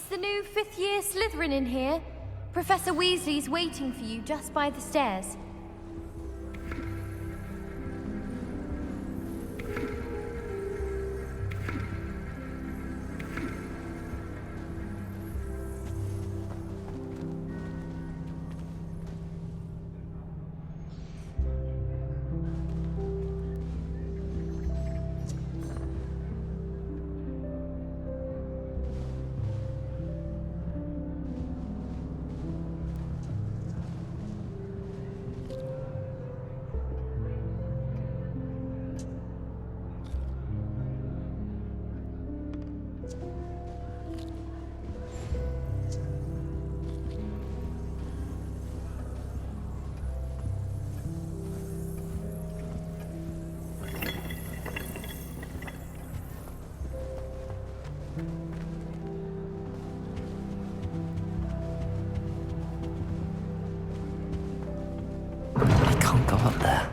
the new fifth-year Slytherin in here. Professor Weasley's waiting for you just by the stairs. Go up there.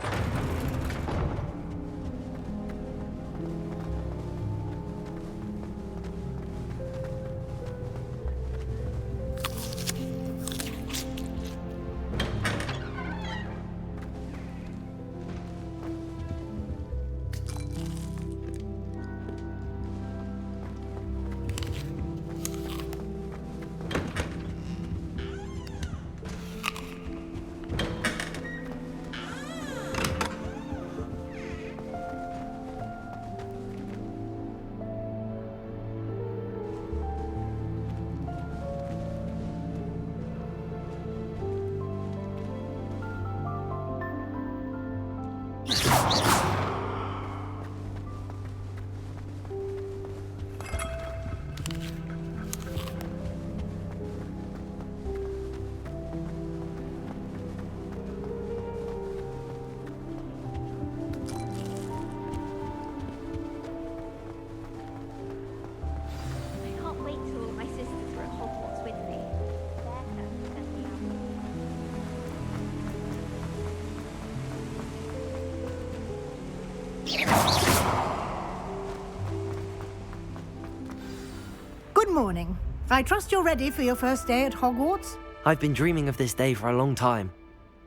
Good morning. I trust you're ready for your first day at Hogwarts? I've been dreaming of this day for a long time.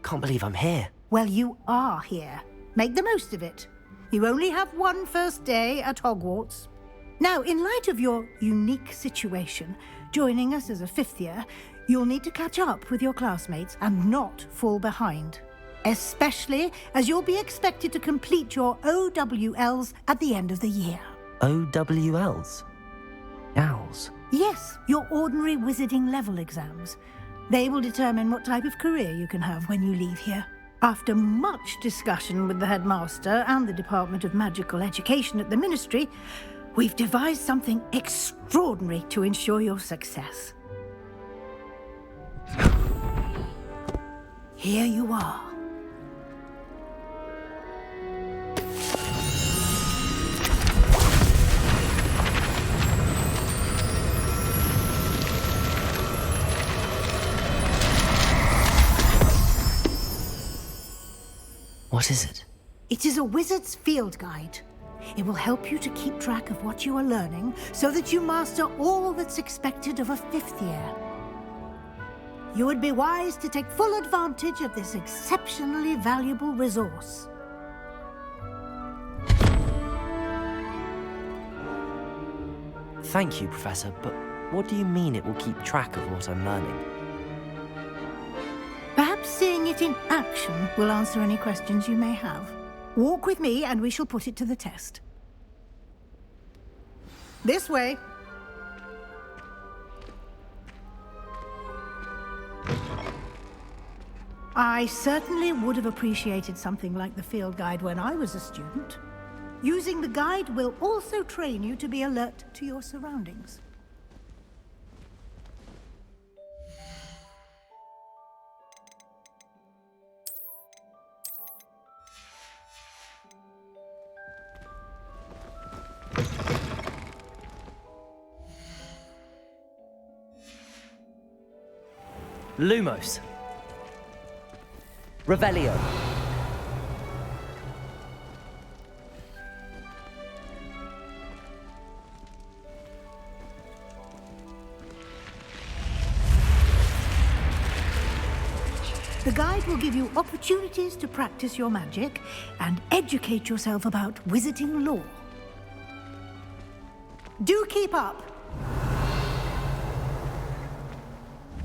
Can't believe I'm here. Well, you are here. Make the most of it. You only have one first day at Hogwarts. Now, in light of your unique situation, joining us as a fifth year, you'll need to catch up with your classmates and not fall behind. Especially as you'll be expected to complete your OWLs at the end of the year. OWLs? Owls? Yes, your ordinary wizarding level exams. They will determine what type of career you can have when you leave here. After much discussion with the headmaster and the Department of Magical Education at the Ministry, we've devised something extraordinary to ensure your success. Here you are. What is it? It is a wizard's field guide. It will help you to keep track of what you are learning so that you master all that's expected of a fifth year. You would be wise to take full advantage of this exceptionally valuable resource. Thank you, Professor, but what do you mean it will keep track of what I'm learning? Perhaps seeing it in action will answer any questions you may have. Walk with me and we shall put it to the test. This way. I certainly would have appreciated something like the field guide when I was a student. Using the guide will also train you to be alert to your surroundings. Lumos. Revelio. The guide will give you opportunities to practice your magic and educate yourself about wizarding lore. Do keep up!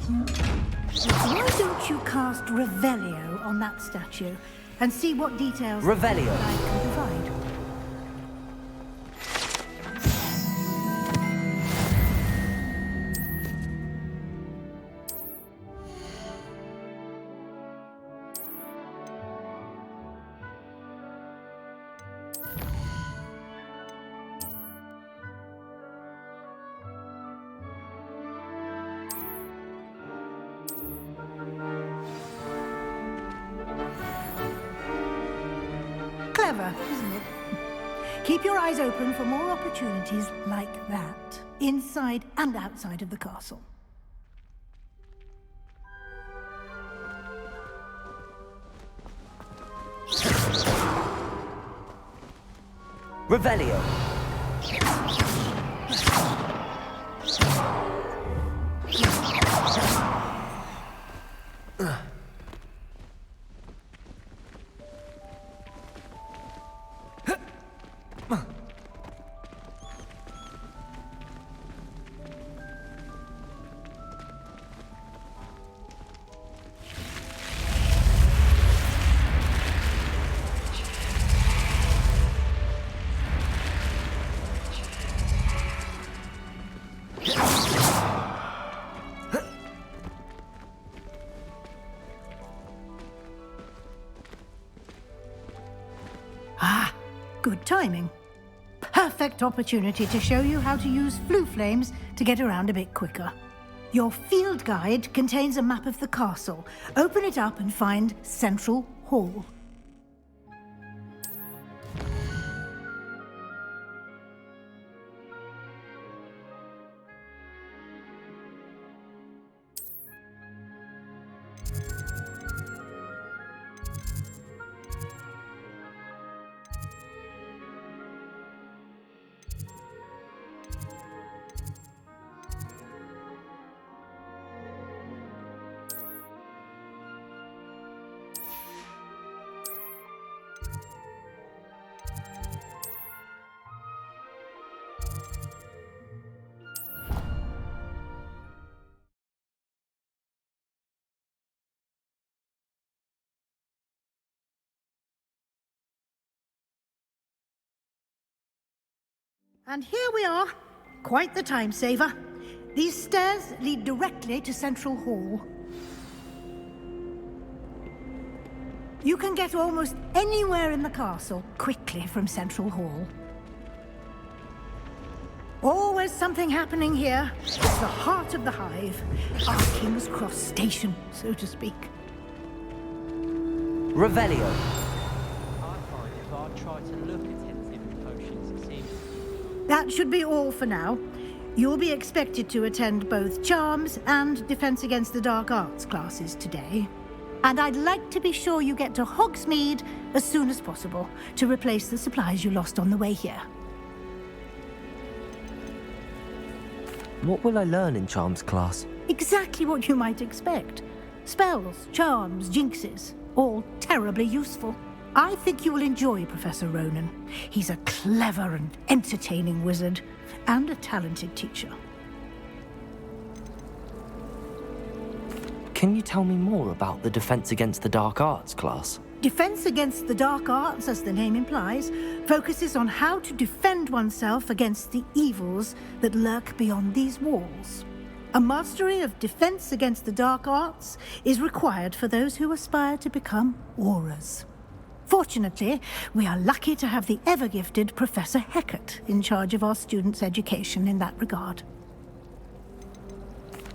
Why don't you cast Revelio on that statue and see what details Revelio. the guide can provide? Clever, isn't it? Keep your eyes open for more opportunities like that, inside and outside of the castle. Revelio. Good timing. Perfect opportunity to show you how to use flue flames to get around a bit quicker. Your field guide contains a map of the castle. Open it up and find Central Hall. And here we are. Quite the time saver. These stairs lead directly to Central Hall. You can get almost anywhere in the castle quickly from Central Hall. Always something happening here. It's the heart of the hive. Our King's Cross station, so to speak. Revelio. I find if I try to look attentive in potions, it seems... That should be all for now. You'll be expected to attend both Charms and Defense Against the Dark Arts classes today. And I'd like to be sure you get to Hogsmeade as soon as possible to replace the supplies you lost on the way here. What will I learn in Charms class? Exactly what you might expect. Spells, charms, jinxes, all terribly useful. I think you will enjoy Professor Ronan. He's a clever and entertaining wizard, and a talented teacher. Can you tell me more about the Defense Against the Dark Arts class? Defense Against the Dark Arts, as the name implies, focuses on how to defend oneself against the evils that lurk beyond these walls. A mastery of Defense Against the Dark Arts is required for those who aspire to become auras. Fortunately, we are lucky to have the ever-gifted Professor Hecat in charge of our students' education in that regard.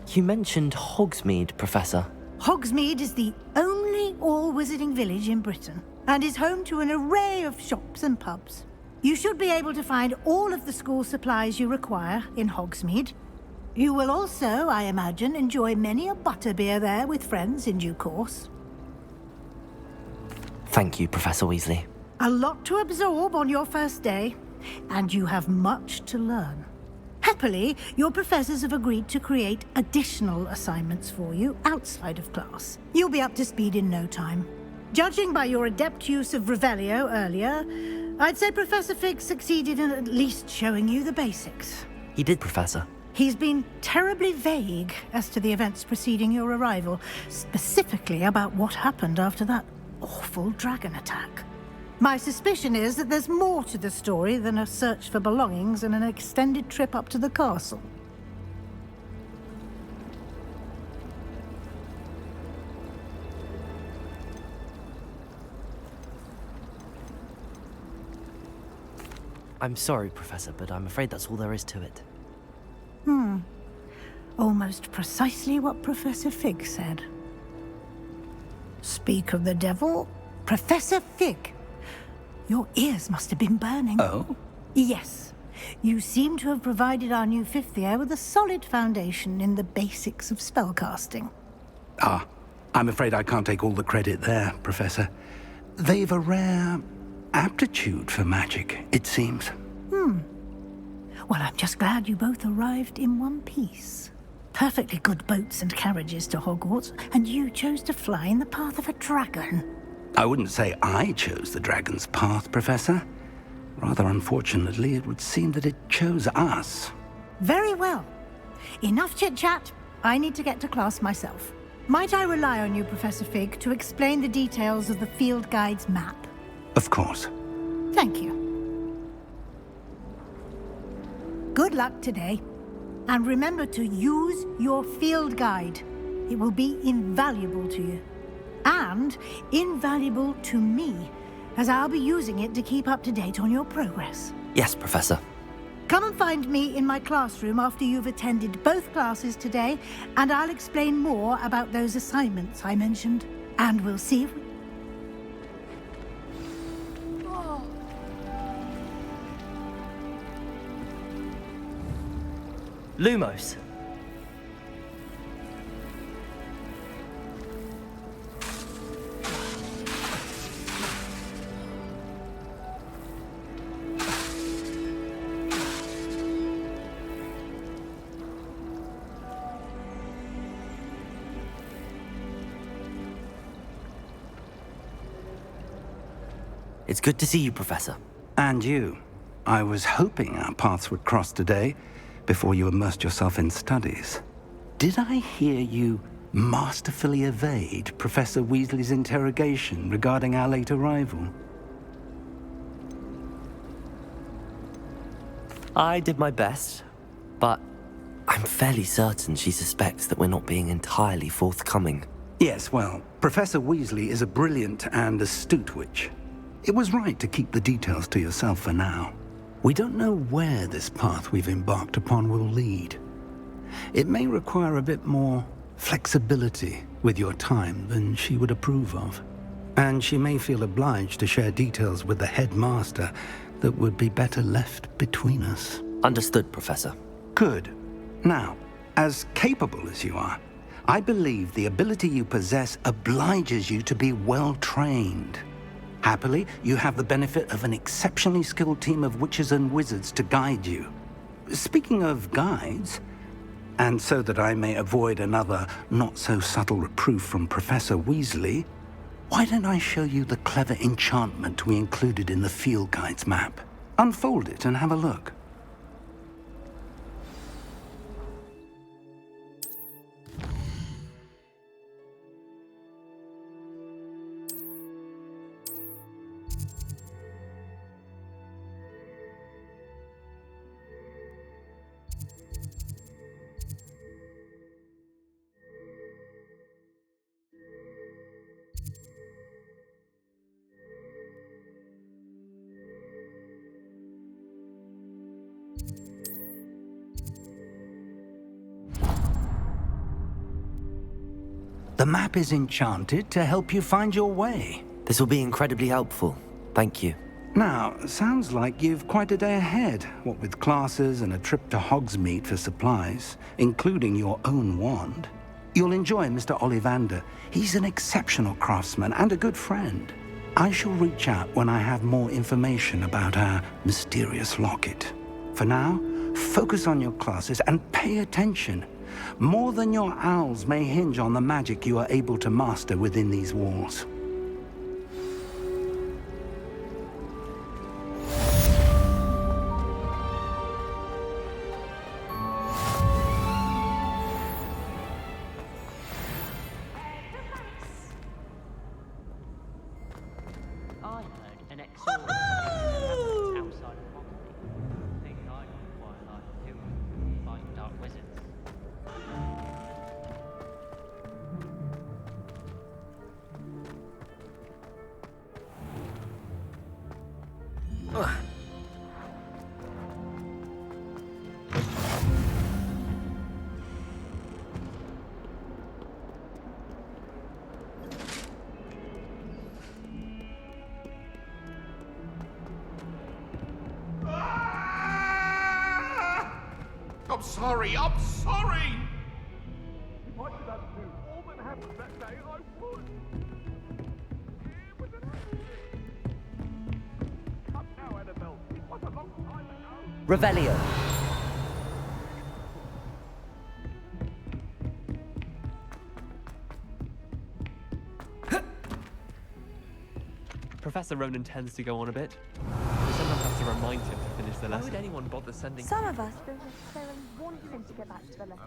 You mentioned Hogsmeade, Professor. Hogsmeade is the only all-wizarding village in Britain and is home to an array of shops and pubs. You should be able to find all of the school supplies you require in Hogsmeade. You will also, I imagine, enjoy many a butterbeer there with friends in due course. Thank you, Professor Weasley. A lot to absorb on your first day, and you have much to learn. Happily, your professors have agreed to create additional assignments for you outside of class. You'll be up to speed in no time. Judging by your adept use of Revelio earlier, I'd say Professor Fig succeeded in at least showing you the basics. He did, Professor. He's been terribly vague as to the events preceding your arrival, specifically about what happened after that awful dragon attack. My suspicion is that there's more to the story than a search for belongings and an extended trip up to the castle. I'm sorry, Professor, but I'm afraid that's all there is to it. Almost precisely what Professor Fig said. Speak of the devil, Professor Fig. Your ears must have been burning. Oh? Yes. You seem to have provided our new fifth year with a solid foundation in the basics of spellcasting. Ah, I'm afraid I can't take all the credit there, Professor. They've a rare aptitude for magic, it seems. Well, I'm just glad you both arrived in one piece. Perfectly good boats and carriages to Hogwarts, and you chose to fly in the path of a dragon. I wouldn't say I chose the dragon's path, Professor. Rather unfortunately, it would seem that it chose us. Very well. Enough chit-chat. I need to get to class myself. Might I rely on you, Professor Fig, to explain the details of the field guide's map? Of course. Thank you. Good luck today. And remember to use your field guide. It will be invaluable to you. And invaluable to me, as I'll be using it to keep up to date on your progress. Yes, Professor. Come and find me in my classroom after you've attended both classes today, and I'll explain more about those assignments I mentioned. And we'll see if we... Lumos. It's good to see you, Professor. And you. I was hoping our paths would cross today, before you immersed yourself in studies. Did I hear you masterfully evade Professor Weasley's interrogation regarding our late arrival? I did my best, but I'm fairly certain she suspects that we're not being entirely forthcoming. Yes, well, Professor Weasley is a brilliant and astute witch. It was right to keep the details to yourself for now. We don't know where this path we've embarked upon will lead. It may require a bit more flexibility with your time than she would approve of. And she may feel obliged to share details with the headmaster that would be better left between us. Understood, Professor. Good. Now, as capable as you are, I believe the ability you possess obliges you to be well-trained. Happily, you have the benefit of an exceptionally skilled team of witches and wizards to guide you. Speaking of guides, and so that I may avoid another not-so-subtle reproof from Professor Weasley, why don't I show you the clever enchantment we included in the field guide's map? Unfold it and have a look. The map is enchanted to help you find your way. This will be incredibly helpful. Thank you. Now, sounds like you've quite a day ahead, what with classes and a trip to Hogsmeade for supplies, including your own wand. You'll enjoy Mr. Ollivander. He's an exceptional craftsman and a good friend. I shall reach out when I have more information about our mysterious locket. For now, Focus on your classes and pay attention. More than your owls may hinge on the magic you are able to master within these walls. I heard an exorcism outside of Hogwarts. Think I quite like to fight dark wizards. I'm sorry, I'm sorry! If I could undo all that happened that day, I would. It was amazing. Come now, Annabelle. It was a long time ago. Revelio. Professor Ronan tends to go on a bit. We sometimes have to remind him to finish the lesson. Why would anyone bother sending... Some of us don't necessarily want him to get back to the lesson.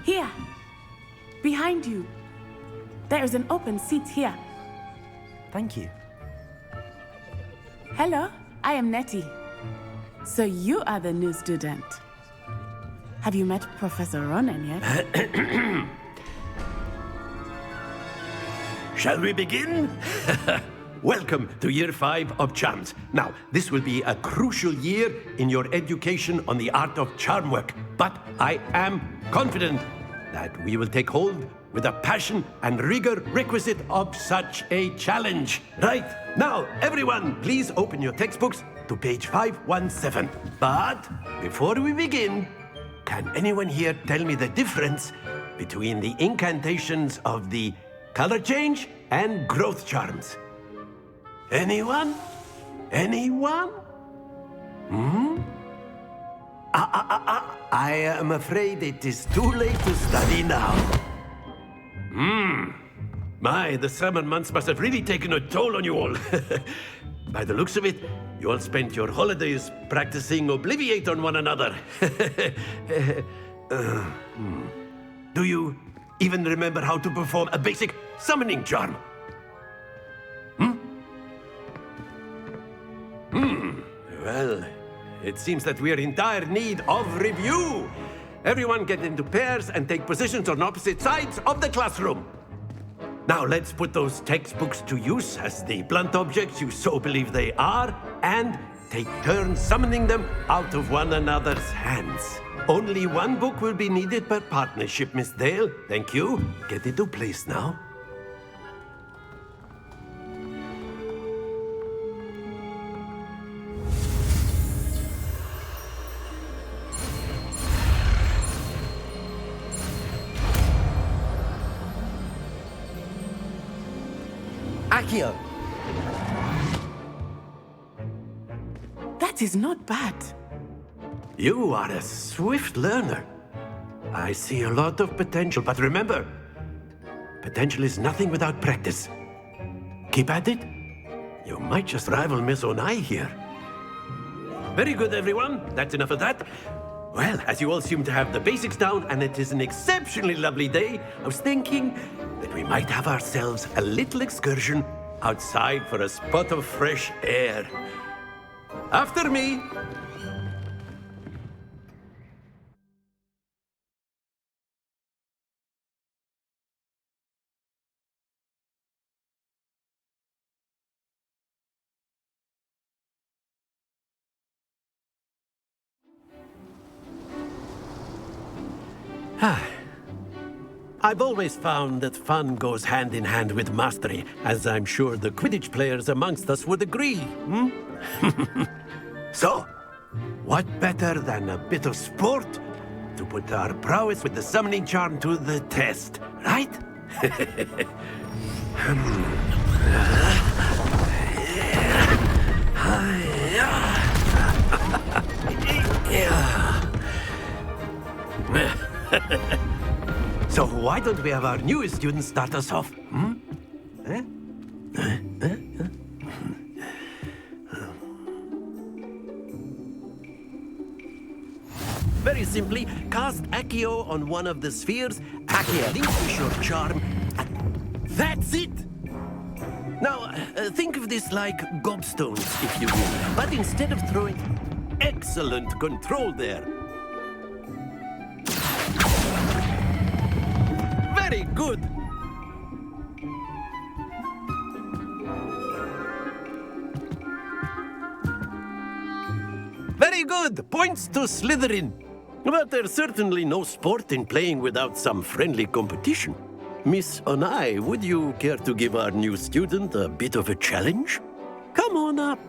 Here! Behind you! There is an open seat here. Thank you. Hello, I am Nettie. So you are the new student. Have you met Professor Ronan yet? Shall we begin? Welcome to Year 5 of Charms. Now, this will be a crucial year in your education on the art of charm work, but I am confident that we will take hold with the passion and rigor requisite of such a challenge. Right, now, everyone, please open your textbooks to page 517. But before we begin, can anyone here tell me the difference between the incantations of the color change and growth charms? Anyone? Anyone? I am afraid it is too late to study now. My, the summer months must have really taken a toll on you all. By the looks of it, you all spent your holidays practicing Obliviate on one another. Do you even remember how to perform a basic summoning charm? Well, it seems that we are in dire need of review. Everyone get into pairs and take positions on opposite sides of the classroom. Now let's put those textbooks to use as the blunt objects you so believe they are, and take turns summoning them out of one another's hands. Only one book will be needed per partnership, Miss Dale. Thank you. Get into place now. Accio! That is not bad. You are a swift learner. I see a lot of potential, but remember, potential is nothing without practice. Keep at it. You might just rival Miss Onai here. Very good, everyone. That's enough of that. Well, as you all seem to have the basics down, and it is an exceptionally lovely day, I was thinking that we might have ourselves a little excursion outside for a spot of fresh air. After me. I've always found that fun goes hand in hand with mastery, as I'm sure the Quidditch players amongst us would agree. So, what better than a bit of sport to put our prowess with the summoning charm to the test, right? So why don't we have our newest student start us off? Very simply, cast Accio on one of the spheres, relinquish your charm, and that's it! Now, think of this like gobstones, if you will, but instead of throwing... Excellent control there! Very good! Very good! Points to Slytherin! But there's certainly no sport in playing without some friendly competition. Miss Onai, would you care to give our new student a bit of a challenge? Come on up.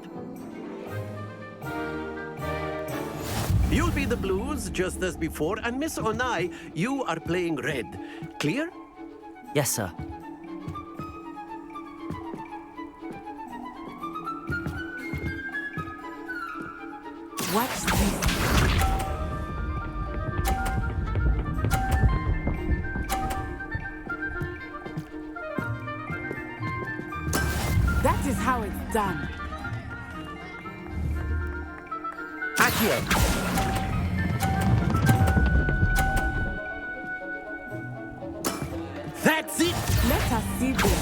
You'll be the blues, just as before, and Miss Onai, you are playing red. Clear? Yes, sir. Watch this. That is how it's done. Accio. That's it! Let us see this.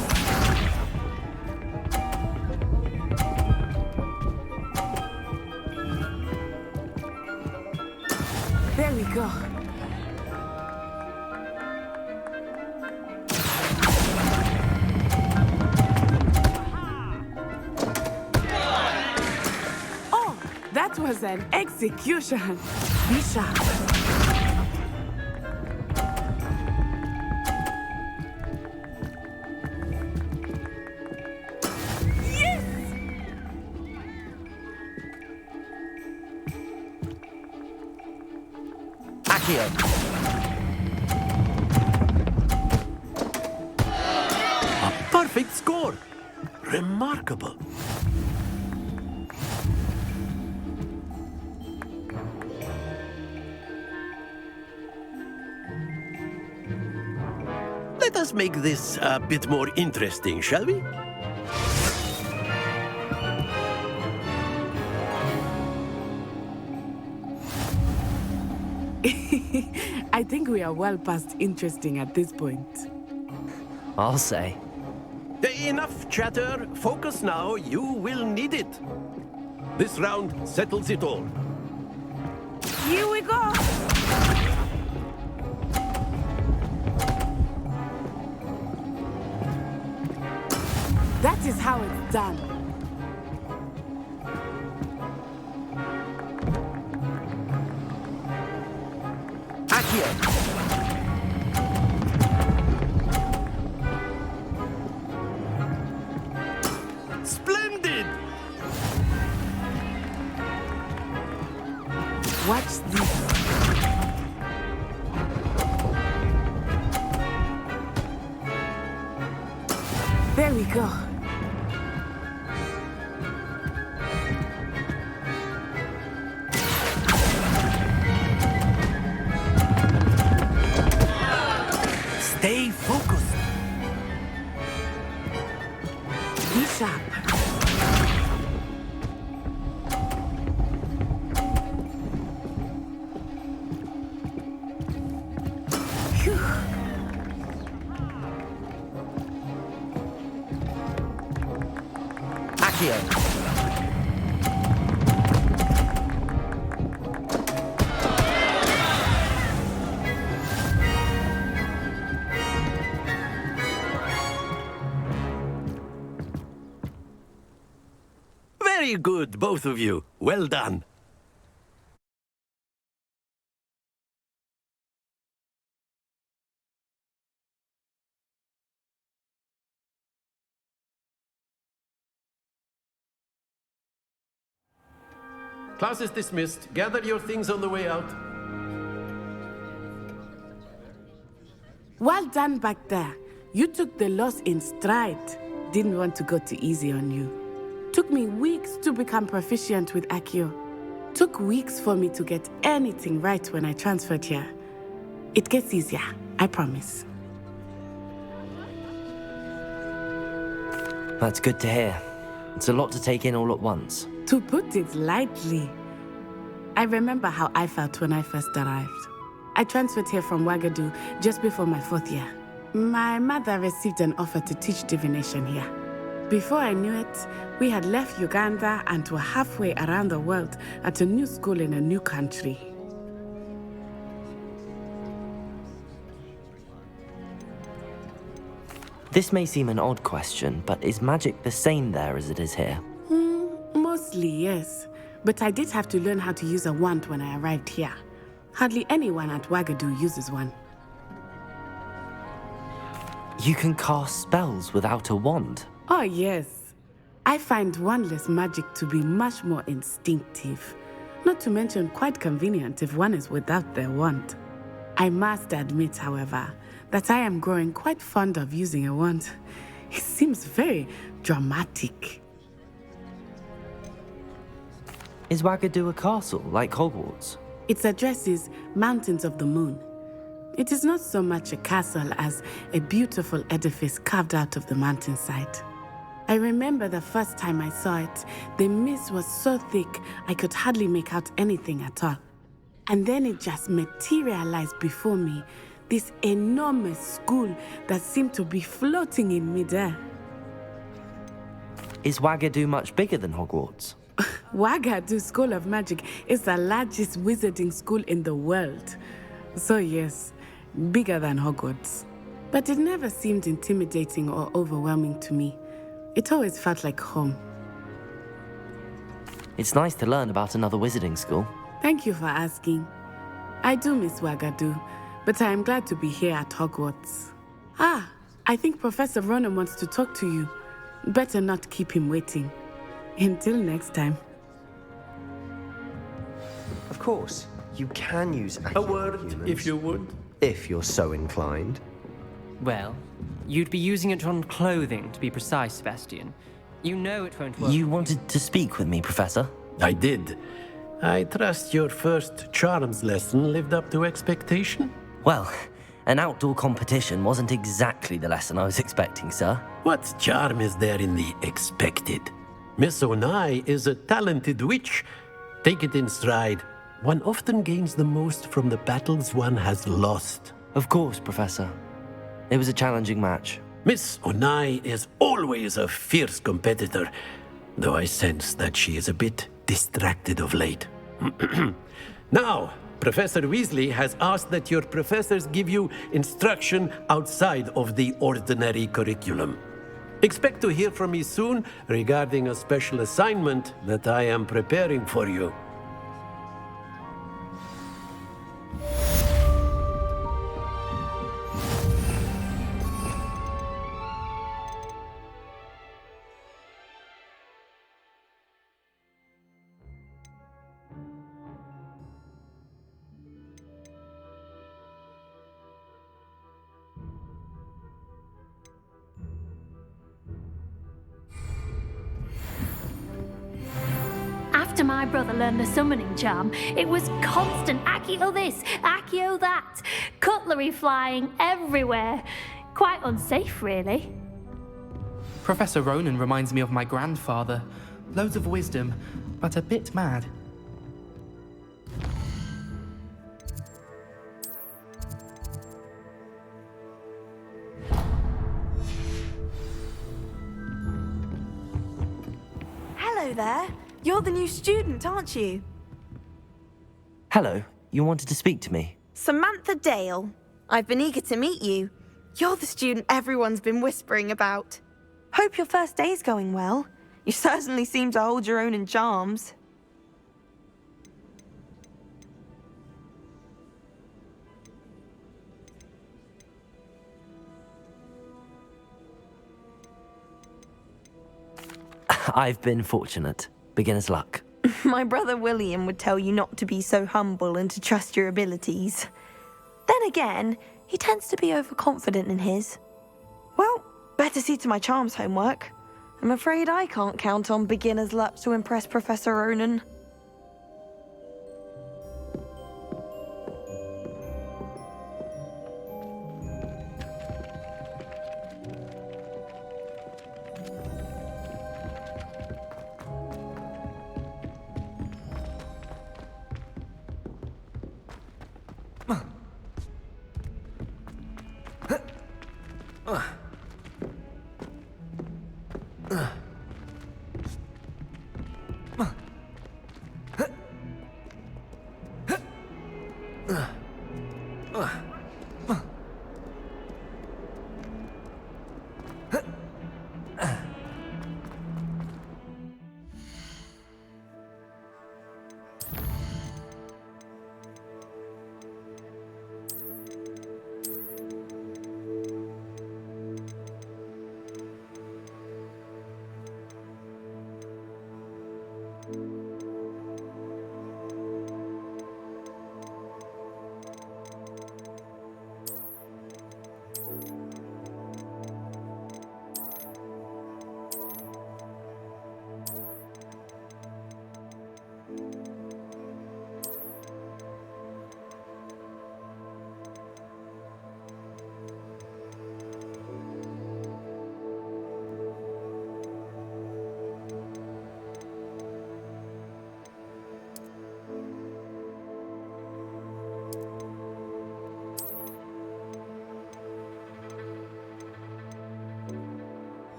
There we go. Oh, that was an execution. Be sharp. Accio. A perfect score. Remarkable. Let us make this a bit more interesting, shall we? I think we are well past interesting at this point. I'll say. Enough chatter. Focus now. You will need it. This round settles it all. Here we go. That is how it's done. Accio. Splendid! Watch this. There we go. Stay focused. Be sharp. Phew. Accio. Very good, both of you. Well done. Class is dismissed. Gather your things on the way out. Well done back there. You took the loss in stride. Didn't want to go too easy on you. Took me weeks to become proficient with Accio. Took weeks for me to get anything right when I transferred here. It gets easier, I promise. That's good to hear. It's a lot to take in all at once. To put it lightly, I remember how I felt when I first arrived. I transferred here from Ouagadougou just before my 4th year. My mother received an offer to teach divination here. Before I knew it, we had left Uganda and were halfway around the world at a new school in a new country. This may seem an odd question, but is magic the same there as it is here? Mostly, yes. But I did have to learn how to use a wand when I arrived here. Hardly anyone at Ouagadougou uses one. You can cast spells without a wand? Oh, yes. I find wandless magic to be much more instinctive. Not to mention quite convenient if one is without their wand. I must admit, however, that I am growing quite fond of using a wand. It seems very dramatic. Is Ouagadougou a castle, like Hogwarts? Its address is Mountains of the Moon. It is not so much a castle as a beautiful edifice carved out of the mountainside. I remember the first time I saw it, the mist was so thick I could hardly make out anything at all. And then it just materialized before me, this enormous school that seemed to be floating in midair. Is Ouagadougou much bigger than Hogwarts? Ouagadougou School of Magic is the largest wizarding school in the world. So yes, bigger than Hogwarts. But it never seemed intimidating or overwhelming to me. It always felt like home. It's nice to learn about another wizarding school. Thank you for asking. I do miss Ouagadougou, but I am glad to be here at Hogwarts. Ah, I think Professor Ronan wants to talk to you. Better not keep him waiting. Until next time. Of course, you can use A word, if you would. if you're so inclined. Well, you'd be using it on clothing, to be precise, Sebastian. You know it won't work. You wanted to speak with me, Professor? I did. I trust your first charms lesson lived up to expectation? Well, an outdoor competition wasn't exactly the lesson I was expecting, sir. What charm is there in the expected? Miss Onai is a talented witch. Take it in stride. One often gains the most from the battles one has lost. Of course, Professor. It was a challenging match. Miss Onai is always a fierce competitor, though I sense that she is a bit distracted of late. Now, Professor Weasley has asked that your professors give you instruction outside of the ordinary curriculum. Expect to hear from me soon regarding a special assignment that I am preparing for you. After my brother learned the summoning charm, it was constant Accio this, Accio that, cutlery flying everywhere. Quite unsafe, really. Professor Ronan reminds me of my grandfather. Loads of wisdom, but a bit mad. Hello there. You're the new student, aren't you? Hello, you wanted to speak to me? Samantha Dale. I've been eager to meet you. You're the student everyone's been whispering about. Hope your first day's going well. You certainly seem to hold your own in charms. I've been fortunate. Beginner's luck. My brother William would tell you not to be so humble and to trust your abilities. Then again, he tends to be overconfident in his. better see to my charms homework. I'm afraid I can't count on beginner's luck to impress Professor Ronan.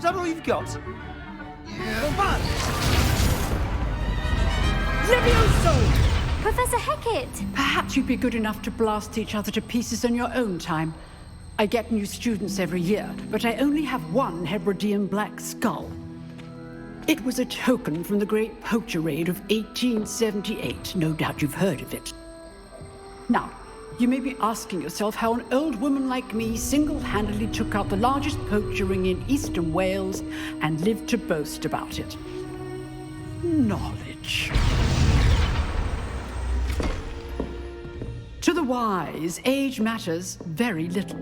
Is that all you've got? Yeah. Levioso! Professor Hecat! Perhaps you'd be good enough to blast each other to pieces in your own time. I get new students every year, but I only have one Hebridean black skull. It was a token from the Great Poacher Raid of 1878. No doubt you've heard of it. Now, you may be asking yourself how an old woman like me single-handedly took out the largest poacher ring in eastern Wales and lived to boast about it. Knowledge. To the wise, age matters very little.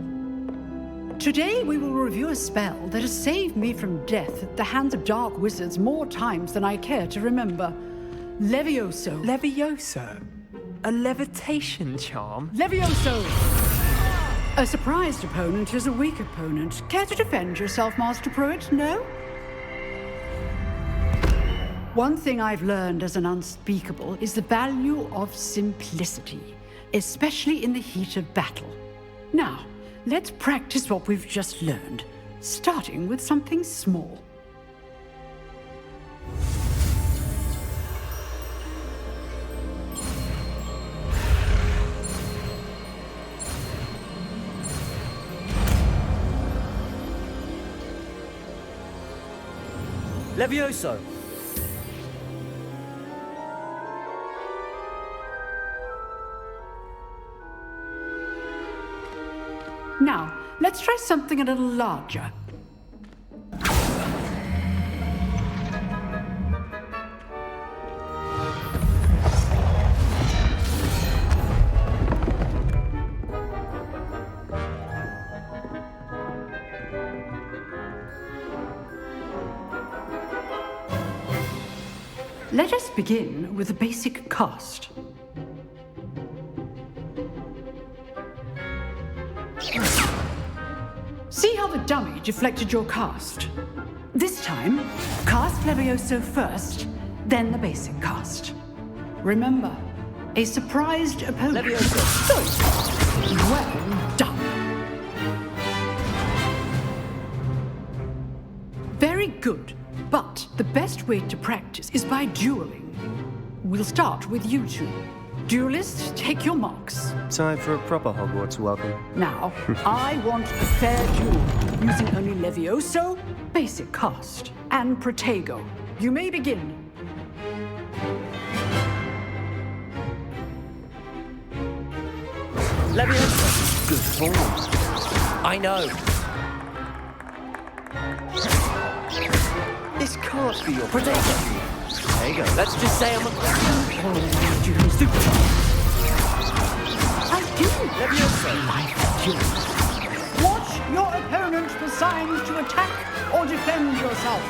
Today we will review a spell that has saved me from death at the hands of dark wizards more times than I care to remember. Levioso. Levioso? A levitation charm? Levioso! A surprised opponent is a weak opponent. Care to defend yourself, Master Pruitt? No? One thing I've learned as an unspeakable is the value of simplicity, especially in the heat of battle. Now, let's practice what we've just learned, starting with something small. Levioso! Now, let's try something a little larger. Let us begin with a basic cast. See how the dummy deflected your cast? This time, cast Levioso first, then the basic cast. Remember, a surprised opponent. Levioso! Well done. Very good, but the best way to practice is by dueling. We'll start with you two. Duelists, take your marks. Time for a proper Hogwarts welcome. Now, I want a fair duel, using only Levioso, basic cast, and Protego. You may begin. Levioso. Good form. I know. This can't be your Protego. There you go. Let's just say I'm a... I do. Levioso. Watch your opponent for signs to attack or defend yourself.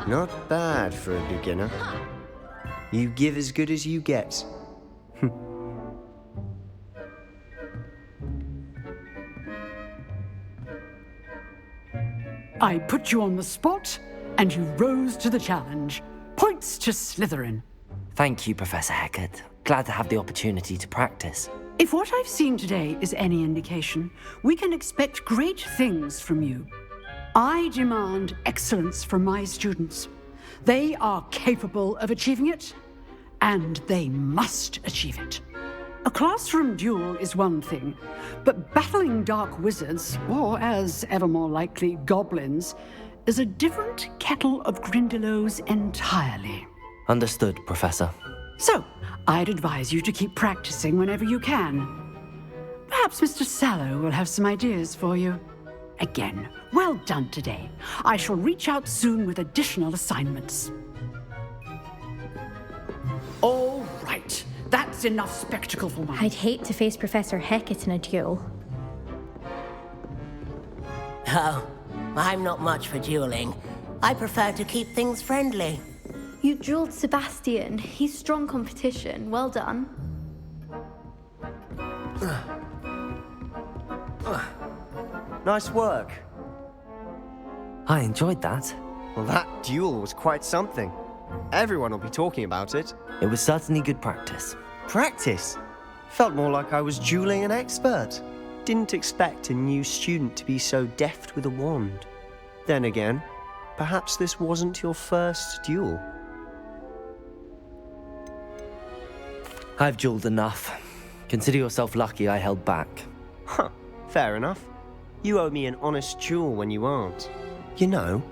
Not bad for a beginner. You give as good as you get. I put you on the spot, and you rose to the challenge. Points to Slytherin. Thank you, Professor Hecat. Glad to have the opportunity to practice. If what I've seen today is any indication, we can expect great things from you. I demand excellence from my students. They are capable of achieving it, and they must achieve it. A classroom duel is one thing, but battling dark wizards, or as ever more likely, goblins, is a different kettle of Grindylows entirely. Understood, Professor. So, I'd advise you to keep practicing whenever you can. Perhaps Mr. Sallow will have some ideas for you. Again, well done today. I shall reach out soon with additional assignments. All right. That's enough spectacle for me. I'd hate to face Professor Hecat in a duel. Oh, I'm not much for dueling. I prefer to keep things friendly. You dueled Sebastian. He's strong competition. Well done. Nice work. I enjoyed that. Well, that duel was quite something. Everyone will be talking about it. It was certainly good practice. Practice? Felt more like I was dueling an expert. Didn't expect a new student to be so deft with a wand. Then again, perhaps this wasn't your first duel. I've dueled enough. Consider yourself lucky I held back. Huh, fair enough. You owe me an honest duel when you aren't. You know,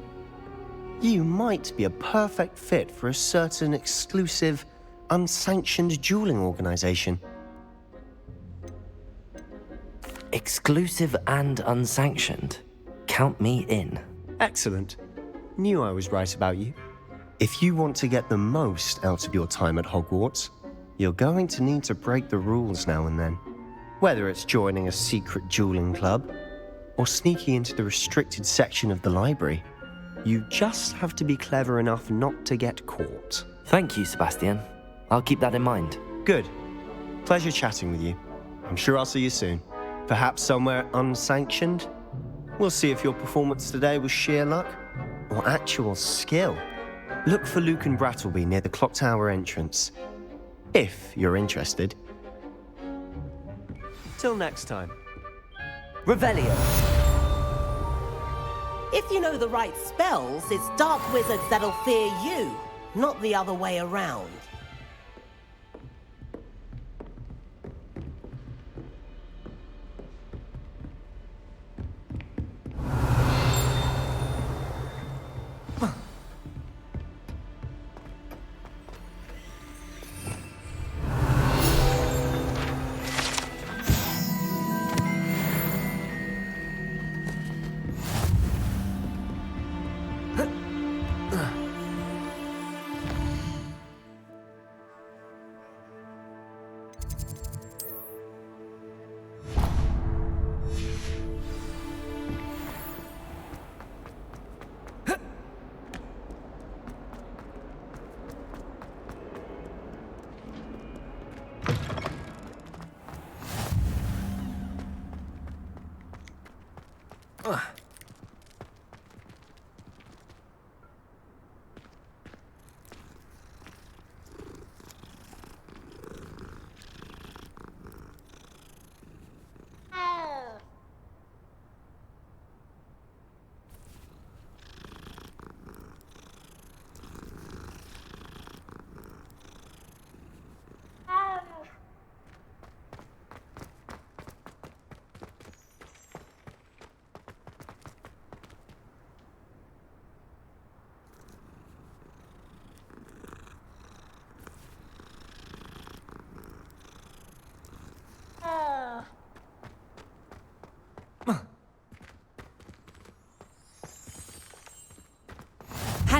you might be a perfect fit for a certain exclusive, unsanctioned dueling organization. Exclusive and unsanctioned? Count me in. Excellent. Knew I was right about you. If you want to get the most out of your time at Hogwarts, you're going to need to break the rules now and then. Whether it's joining a secret dueling club, or sneaking into the restricted section of the library, you just have to be clever enough not to get caught. Thank you, Sebastian. I'll keep that in mind. Good. Pleasure chatting with you. I'm sure I'll see you soon. Perhaps somewhere unsanctioned? We'll see if your performance today was sheer luck or actual skill. Look for Luke and Brattleby near the clock tower entrance, if you're interested. Till next time. Revelio. If you know the right spells, it's dark wizards that'll fear you, not the other way around.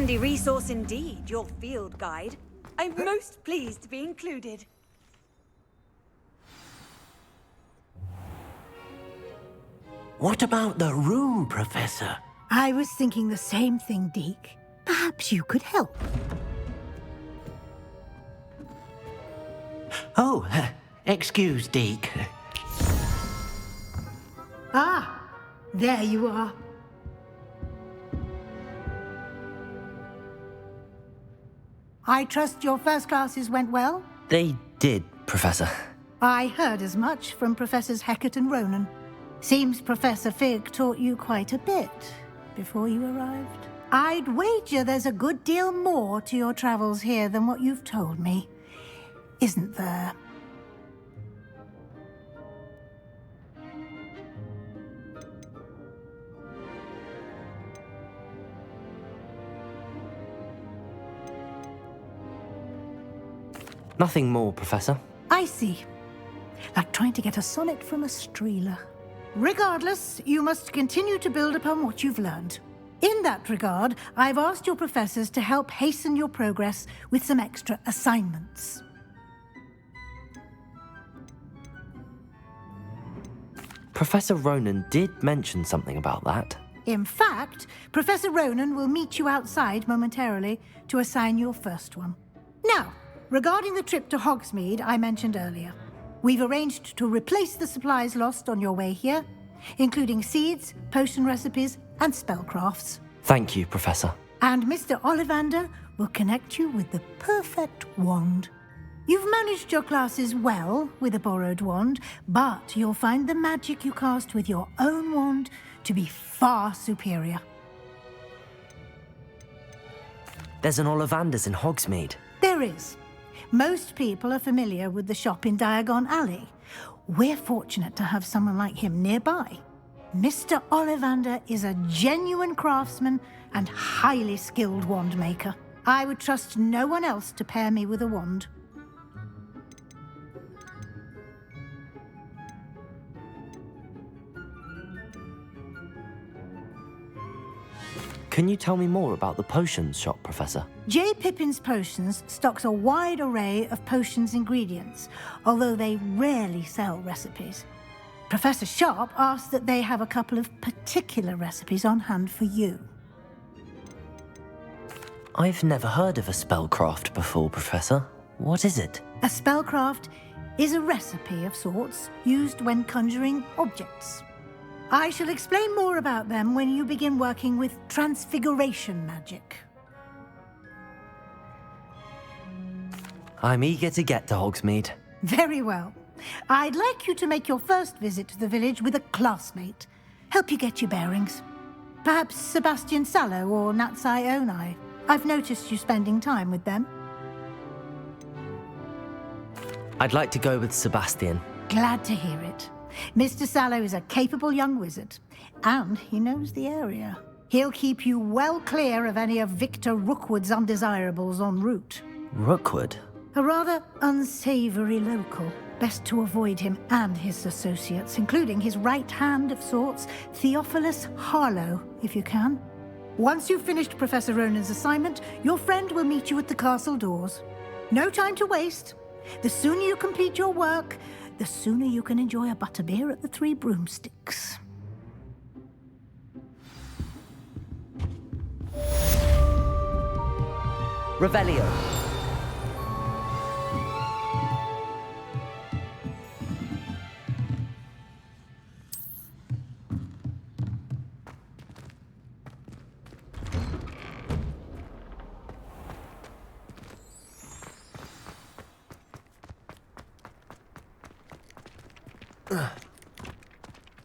Handy resource indeed, your field guide. I'm most pleased to be included. What about the room, Professor? I was thinking the same thing, Deke. Perhaps you could help. Oh, excuse, Deke. Ah, there you are. I trust your first classes went well? They did, Professor. I heard as much from Professors Hecat and Ronan. Seems Professor Fig taught you quite a bit before you arrived. I'd wager there's a good deal more to your travels here than what you've told me, isn't there? Nothing more, Professor. I see. Like trying to get a sonnet from a streeler. Regardless, you must continue to build upon what you've learned. In that regard, I've asked your professors to help hasten your progress with some extra assignments. Professor Ronan did mention something about that. In fact, Professor Ronan will meet you outside momentarily to assign your first one. Now, regarding the trip to Hogsmeade I mentioned earlier, we've arranged to replace the supplies lost on your way here, including seeds, potion recipes, and spellcrafts. Thank you, Professor. And Mr. Ollivander will connect you with the perfect wand. You've managed your classes well with a borrowed wand, but you'll find the magic you cast with your own wand to be far superior. There's an Ollivander's in Hogsmeade. There is. Most people are familiar with the shop in Diagon Alley. We're fortunate to have someone like him nearby. Mr. Ollivander is a genuine craftsman and highly skilled wand maker. I would trust no one else to pair me with a wand. Can you tell me more about the potions shop, Professor? J. Pippin's Potions stocks a wide array of potions ingredients, although they rarely sell recipes. Professor Sharp asked that they have a couple of particular recipes on hand for you. I've never heard of a spellcraft before, Professor. What is it? A spellcraft is a recipe of sorts used when conjuring objects. I shall explain more about them when you begin working with transfiguration magic. I'm eager to get to Hogsmeade. Very well. I'd like you to make your first visit to the village with a classmate. Help you get your bearings. Perhaps Sebastian Sallow or Natsai Onai. I've noticed you spending time with them. I'd like to go with Sebastian. Glad to hear it. Mr. Sallow is a capable young wizard, and he knows the area. He'll keep you well clear of any of Victor Rookwood's undesirables en route. Rookwood? A rather unsavory local. Best to avoid him and his associates, including his right hand of sorts, Theophilus Harlow, if you can. Once you've finished Professor Ronan's assignment, your friend will meet you at the castle doors. No time to waste. The sooner you complete your work, the sooner you can enjoy a butterbeer at the Three Broomsticks. Revelio.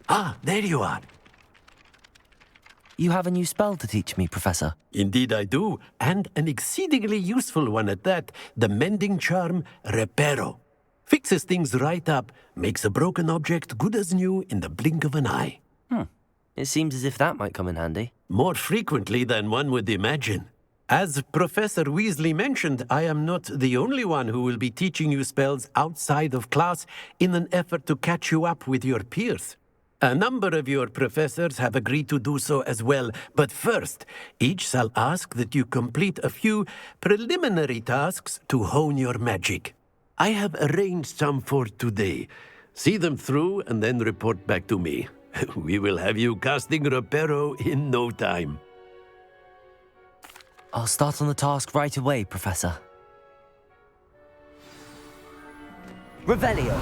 Ah, there you are. You have a new spell to teach me, Professor. Indeed I do, and an exceedingly useful one at that, the mending charm Reparo. Fixes things right up, makes a broken object good as new in the blink of an eye. It seems as if that might come in handy. More frequently than one would imagine. As Professor Weasley mentioned, I am not the only one who will be teaching you spells outside of class in an effort to catch you up with your peers. A number of your professors have agreed to do so as well, but first, each shall ask that you complete a few preliminary tasks to hone your magic. I have arranged some for today. See them through and then report back to me. We will have you casting Reparo in no time. I'll start on the task right away, Professor. Revelio.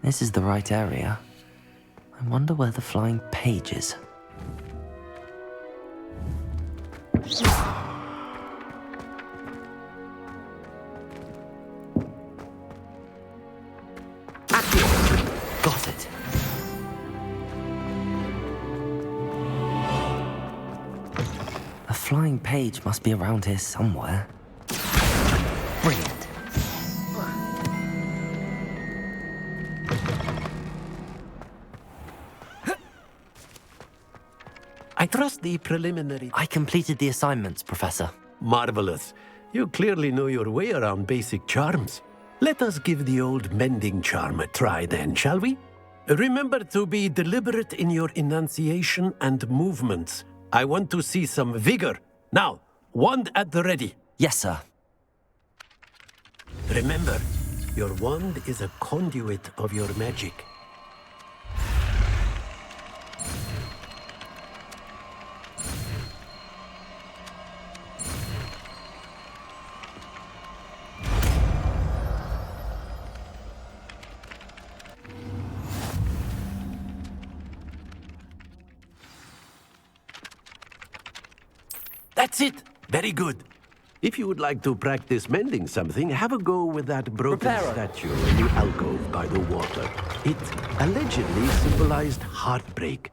This is the right area. I wonder where the flying page is. Got it. A flying page must be around here somewhere. Brilliant. I trust the preliminary... I completed the assignments, Professor. Marvelous. You clearly know your way around basic charms. Let us give the old mending charm a try then, shall we? Remember to be deliberate in your enunciation and movements. I want to see some vigor. Now, wand at the ready. Yes, sir. Remember, your wand is a conduit of your magic. That's it! Very good. If you would like to practice mending something, have a go with that broken statue in the alcove by the water. It allegedly symbolized heartbreak.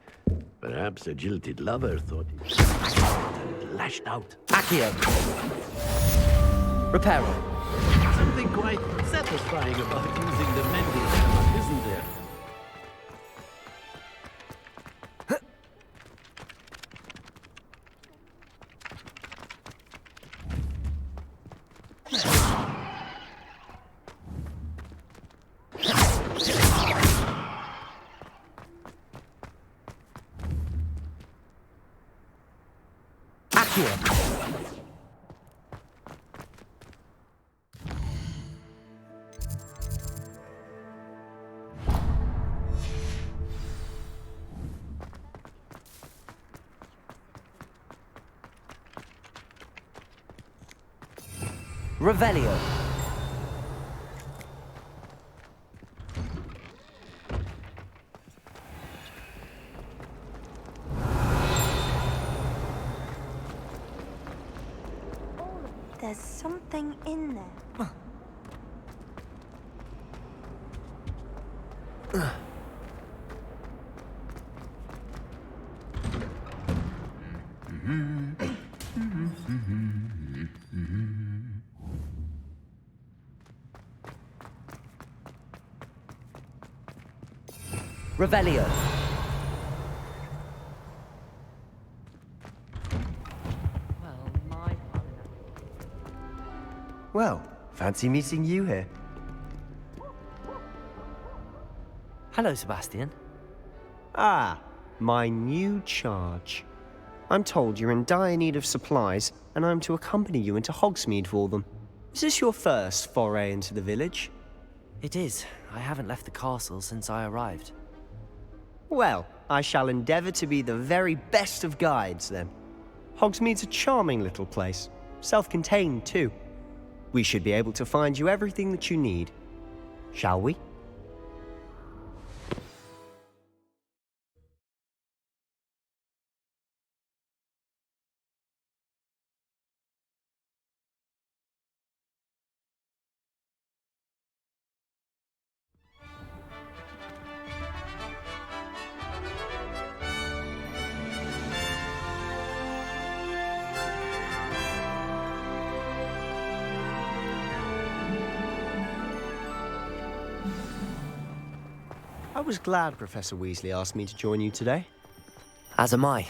Perhaps a jilted lover thought it and lashed out. Accio. Reparo. Something quite satisfying about using the mending hammer, isn't there? Revelio. There's something in there. Revelio. Well, fancy meeting you here. Hello, Sebastian. Ah, my new charge. I'm told you're in dire need of supplies, and I'm to accompany you into Hogsmeade for them. Is this your first foray into the village? It is. I haven't left the castle since I arrived. Well, I shall endeavour to be the very best of guides, then. Hogsmeade's a charming little place. Self-contained, too. We should be able to find you everything that you need. Shall we? I was glad Professor Weasley asked me to join you today. As am I.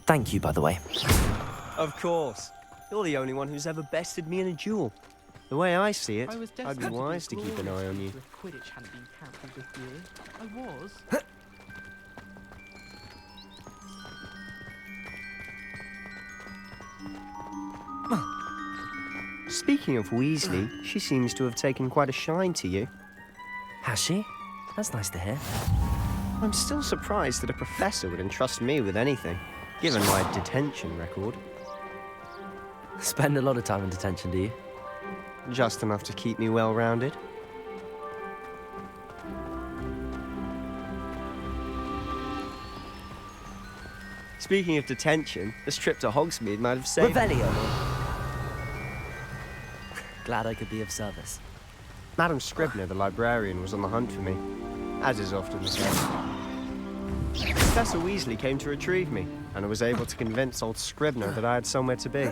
Thank you, by the way. Of course. You're the only one who's ever bested me in a duel. The way I see it, I was I'd be destined wise to keep an eye on you. If Quidditch hadn't been cancelled this year, I was. Speaking of Weasley, she seems to have taken quite a shine to you. Has she? That's nice to hear. I'm still surprised that a professor would entrust me with anything, given my detention record. Spend a lot of time in detention, do you? Just enough to keep me well-rounded. Speaking of detention, this trip to Hogsmeade might have saved... Revelio! Glad I could be of service. Madam Scribner, the librarian, was on the hunt for me, as is often the case. Professor Weasley came to retrieve me, and I was able to convince old Scribner that I had somewhere to be.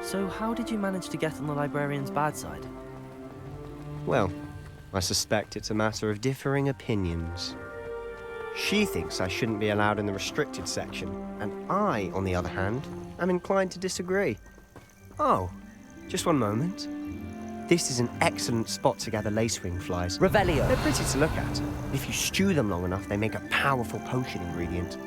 So how did you manage to get on the librarian's bad side? Well, I suspect it's a matter of differing opinions. She thinks I shouldn't be allowed in the restricted section, and I, on the other hand, am inclined to disagree. Oh, just one moment. This is an excellent spot to gather lacewing flies. Revelio! They're pretty to look at. If you stew them long enough, they make a powerful potion ingredient.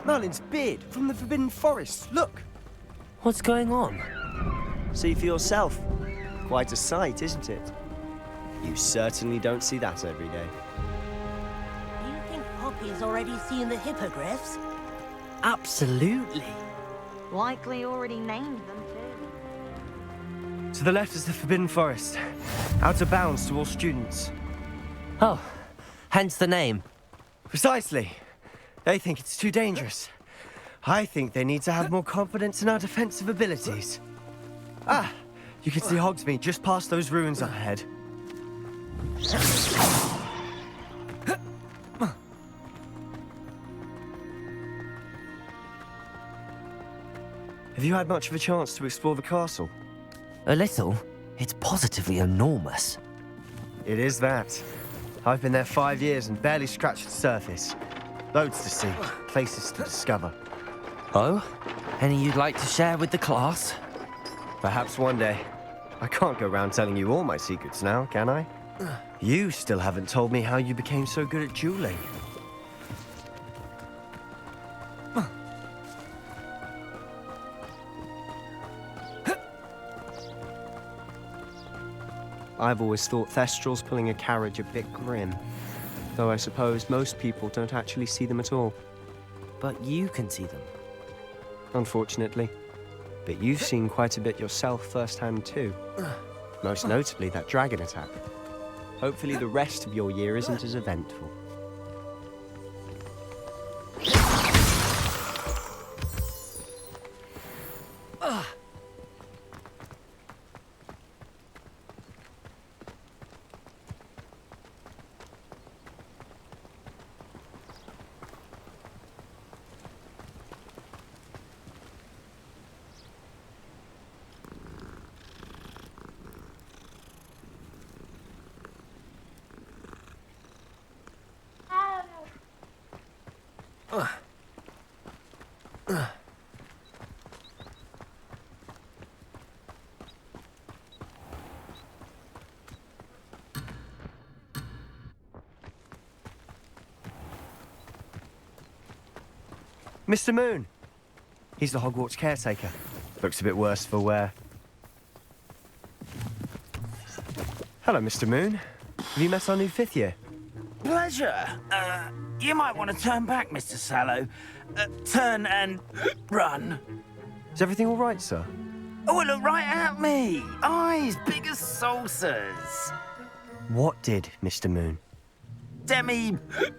Merlin's beard from the Forbidden Forest. Look! What's going on? See for yourself. Quite a sight, isn't it? You certainly don't see that every day. Do you think Poppy's already seen the hippogriffs? Absolutely. Likely already named them too. To the left is the Forbidden Forest. Out of bounds to all students. Oh, hence the name. Precisely. They think it's too dangerous. I think they need to have more confidence in our defensive abilities. Ah, you can see Hogsmeade just past those ruins up ahead. Have you had much of a chance to explore the castle? A little. It's positively enormous. It is that. I've been there 5 years and barely scratched the surface. Loads to see, places to discover. Oh? Any you'd like to share with the class? Perhaps one day. I can't go around telling you all my secrets now, can I? You still haven't told me how you became so good at dueling. I've always thought Thestrals pulling a carriage a bit grim. Though I suppose most people don't actually see them at all. But you can see them. Unfortunately. But you've seen quite a bit yourself firsthand too. Most notably that dragon attack. Hopefully the rest of your year isn't as eventful. Mr. Moon! He's the Hogwarts caretaker. Looks a bit worse for wear. Hello, Mr. Moon. Have you met our new 5th year? Pleasure. You might want to turn back, Mr. Sallow. Turn and run. Is everything all right, sir? Oh, look right at me. Eyes big as saucers. What did, Mr. Moon?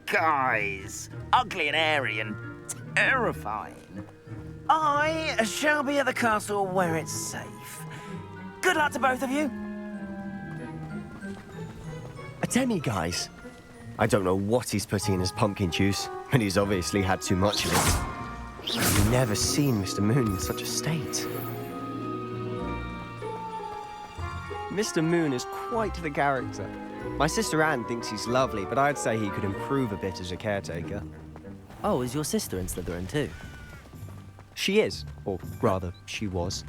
Guys. Ugly and airy and terrifying. I shall be at the castle where it's safe. Good luck to both of you. A demi-guise? I don't know what he's putting in his pumpkin juice, but he's obviously had too much of it. I've never seen Mr. Moon in such a state. Mr. Moon is quite the character. My sister Anne thinks he's lovely, but I'd say he could improve a bit as a caretaker. Oh, is your sister in Slytherin too? She is, or rather, she was.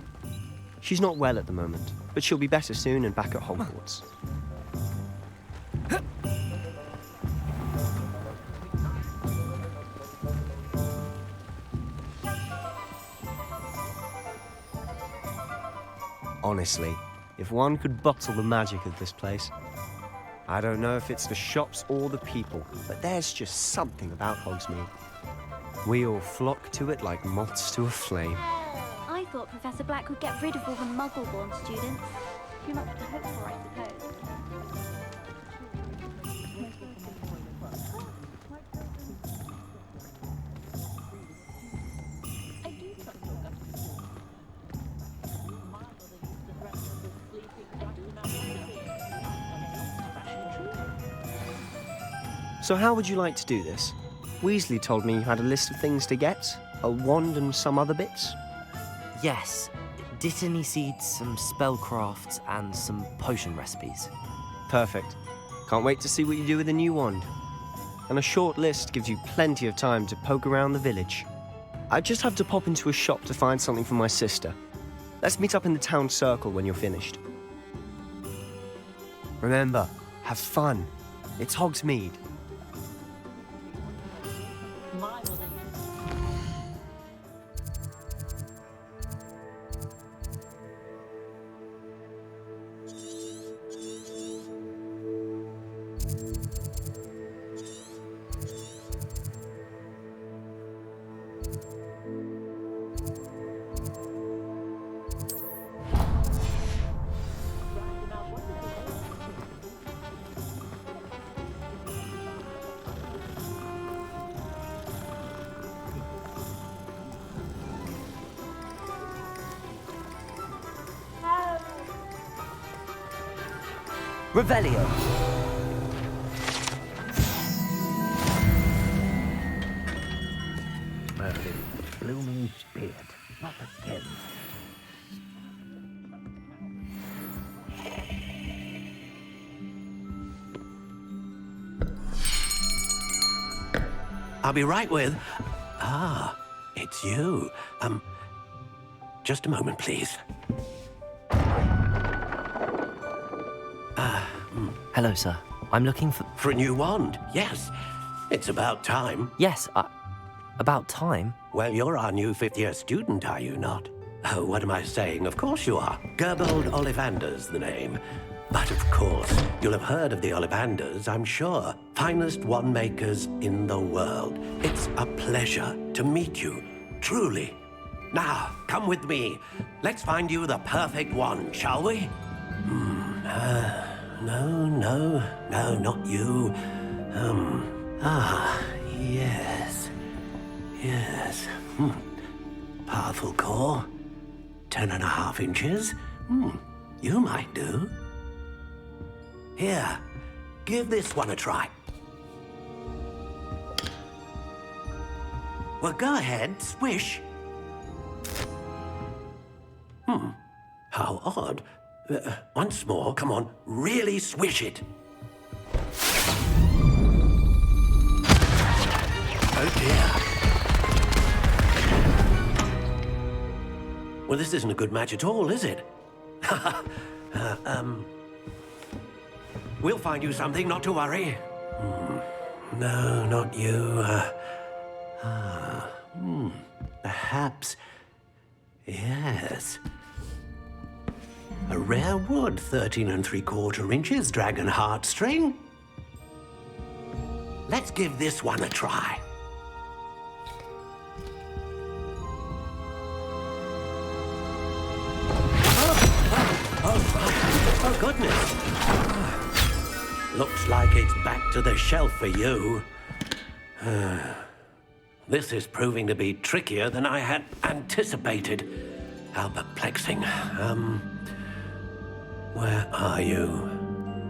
She's not well at the moment, but she'll be better soon and back at Hogwarts. Honestly, if one could bottle the magic of this place. I don't know if it's the shops or the people, but there's just something about Hogsmeade. We all flock to it like moths to a flame. I thought Professor Black would get rid of all the Muggle-born students. Too much to hope for, I suppose. So how would you like to do this? Weasley told me you had a list of things to get, a wand and some other bits. Yes. Dittany seeds, some spellcrafts, and some potion recipes. Perfect. Can't wait to see what you do with the new wand. And a short list gives you plenty of time to poke around the village. I just have to pop into a shop to find something for my sister. Let's meet up in the town circle when you're finished. Remember, have fun. It's Hogsmeade. Revelio. Merlin, blooming spirit, not again. I'll be right with... Ah, it's you. Just a moment, please. Hello, sir. I'm looking for... For a new wand, yes. It's about time. Yes, about time? Well, you're our new fifth-year student, are you not? Oh, what am I saying? Of course you are. Gerbold Ollivander's the name. But of course, you'll have heard of the Ollivanders, I'm sure. Finest wand makers in the world. It's a pleasure to meet you, truly. Now, come with me. Let's find you the perfect wand, shall we? No, not you. Yes. Powerful core. 10.5 inches. You might do. Here, give this one a try. Well, go ahead, swish. How odd. Once more, come on, really swish it. Oh dear. Well, this isn't a good match at all, is it? We'll find you something, not to worry. No, not you. Perhaps. Yes. A rare wood, 13 3/4 inches, dragon heartstring. Let's give this one a try. Oh, goodness. Looks like it's back to the shelf for you. This is proving to be trickier than I had anticipated. How perplexing. Where are you?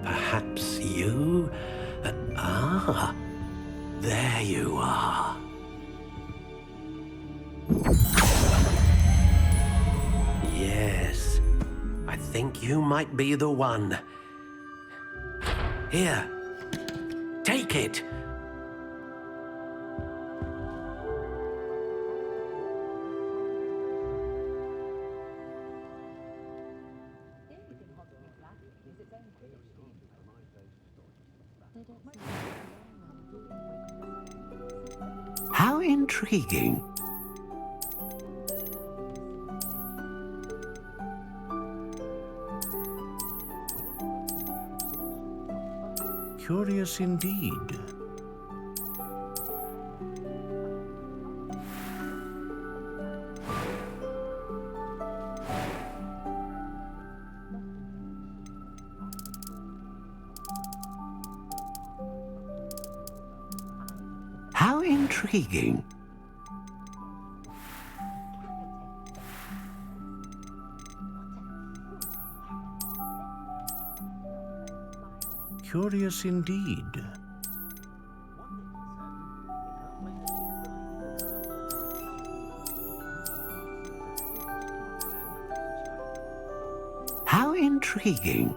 Perhaps you? There you are. Yes, I think you might be the one. Here, take it. How intriguing. Curious indeed. How intriguing. Curious indeed. How intriguing.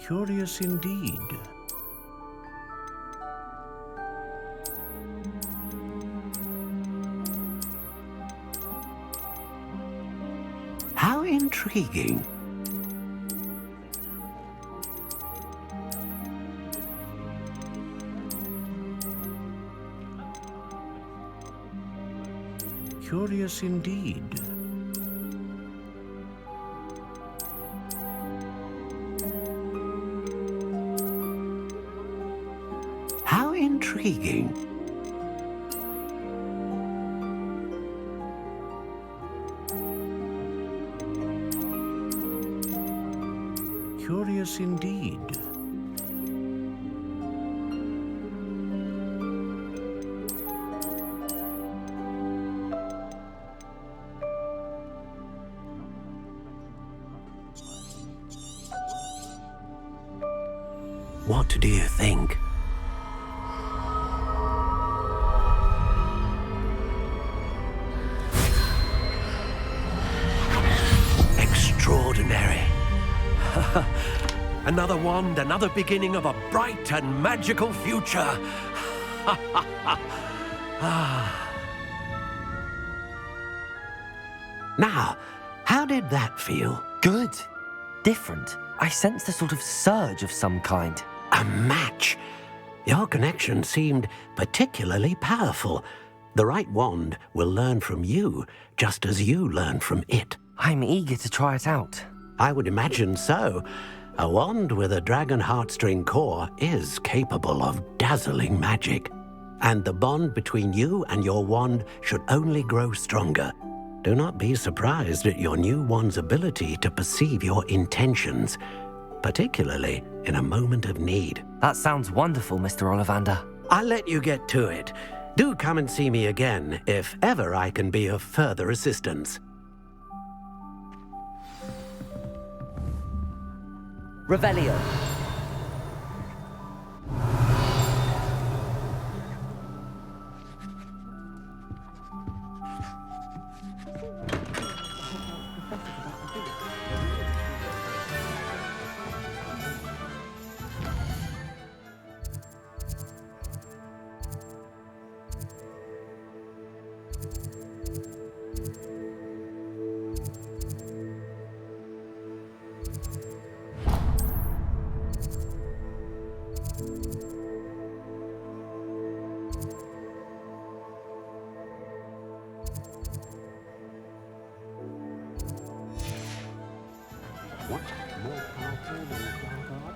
Curious indeed. How intriguing. Curious indeed. How intriguing. Curious indeed. What do you think? Extraordinary. Another wand, another beginning of a bright and magical future. Now, how did that feel? Good. Different. I sensed a sort of surge of some kind. A match. Your connection seemed particularly powerful. The right wand will learn from you, just as you learn from it. I'm eager to try it out. I would imagine so. A wand with a dragon heartstring core is capable of dazzling magic. And the bond between you and your wand should only grow stronger. Do not be surprised at your new wand's ability to perceive your intentions, particularly in a moment of need. That sounds wonderful, Mr. Ollivander. I'll let you get to it. Do come and see me again if ever I can be of further assistance. Revelio. What more powerful than a god?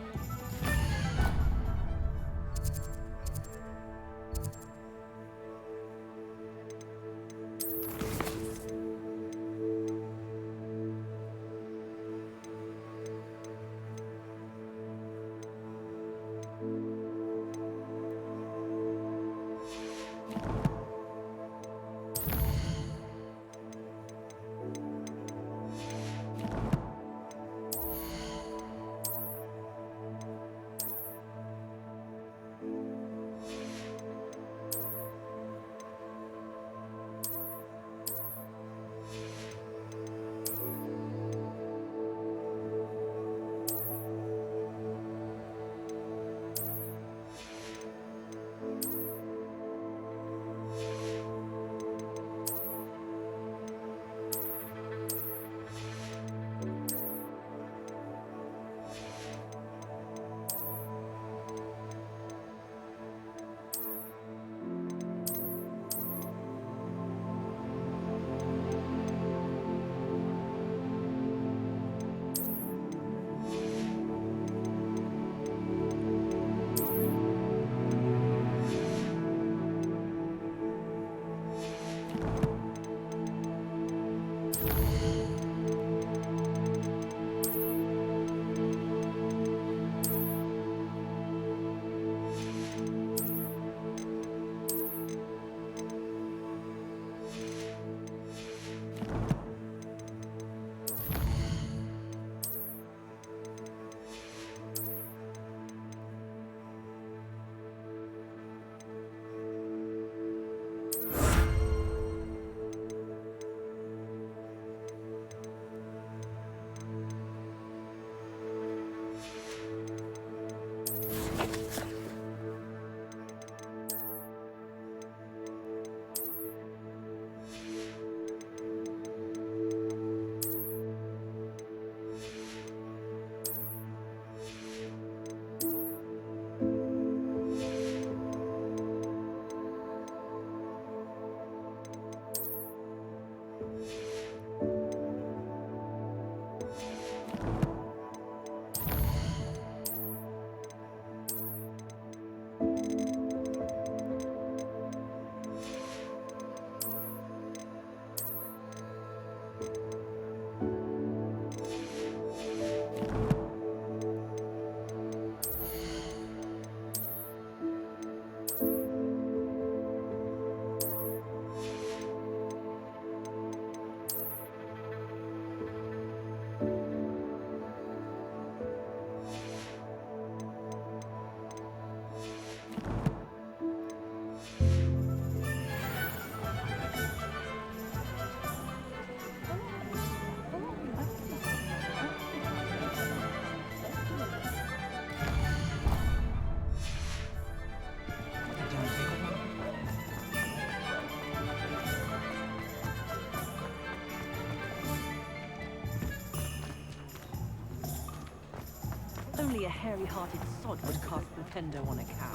a hairy-hearted sod would cast Nintendo on a cow.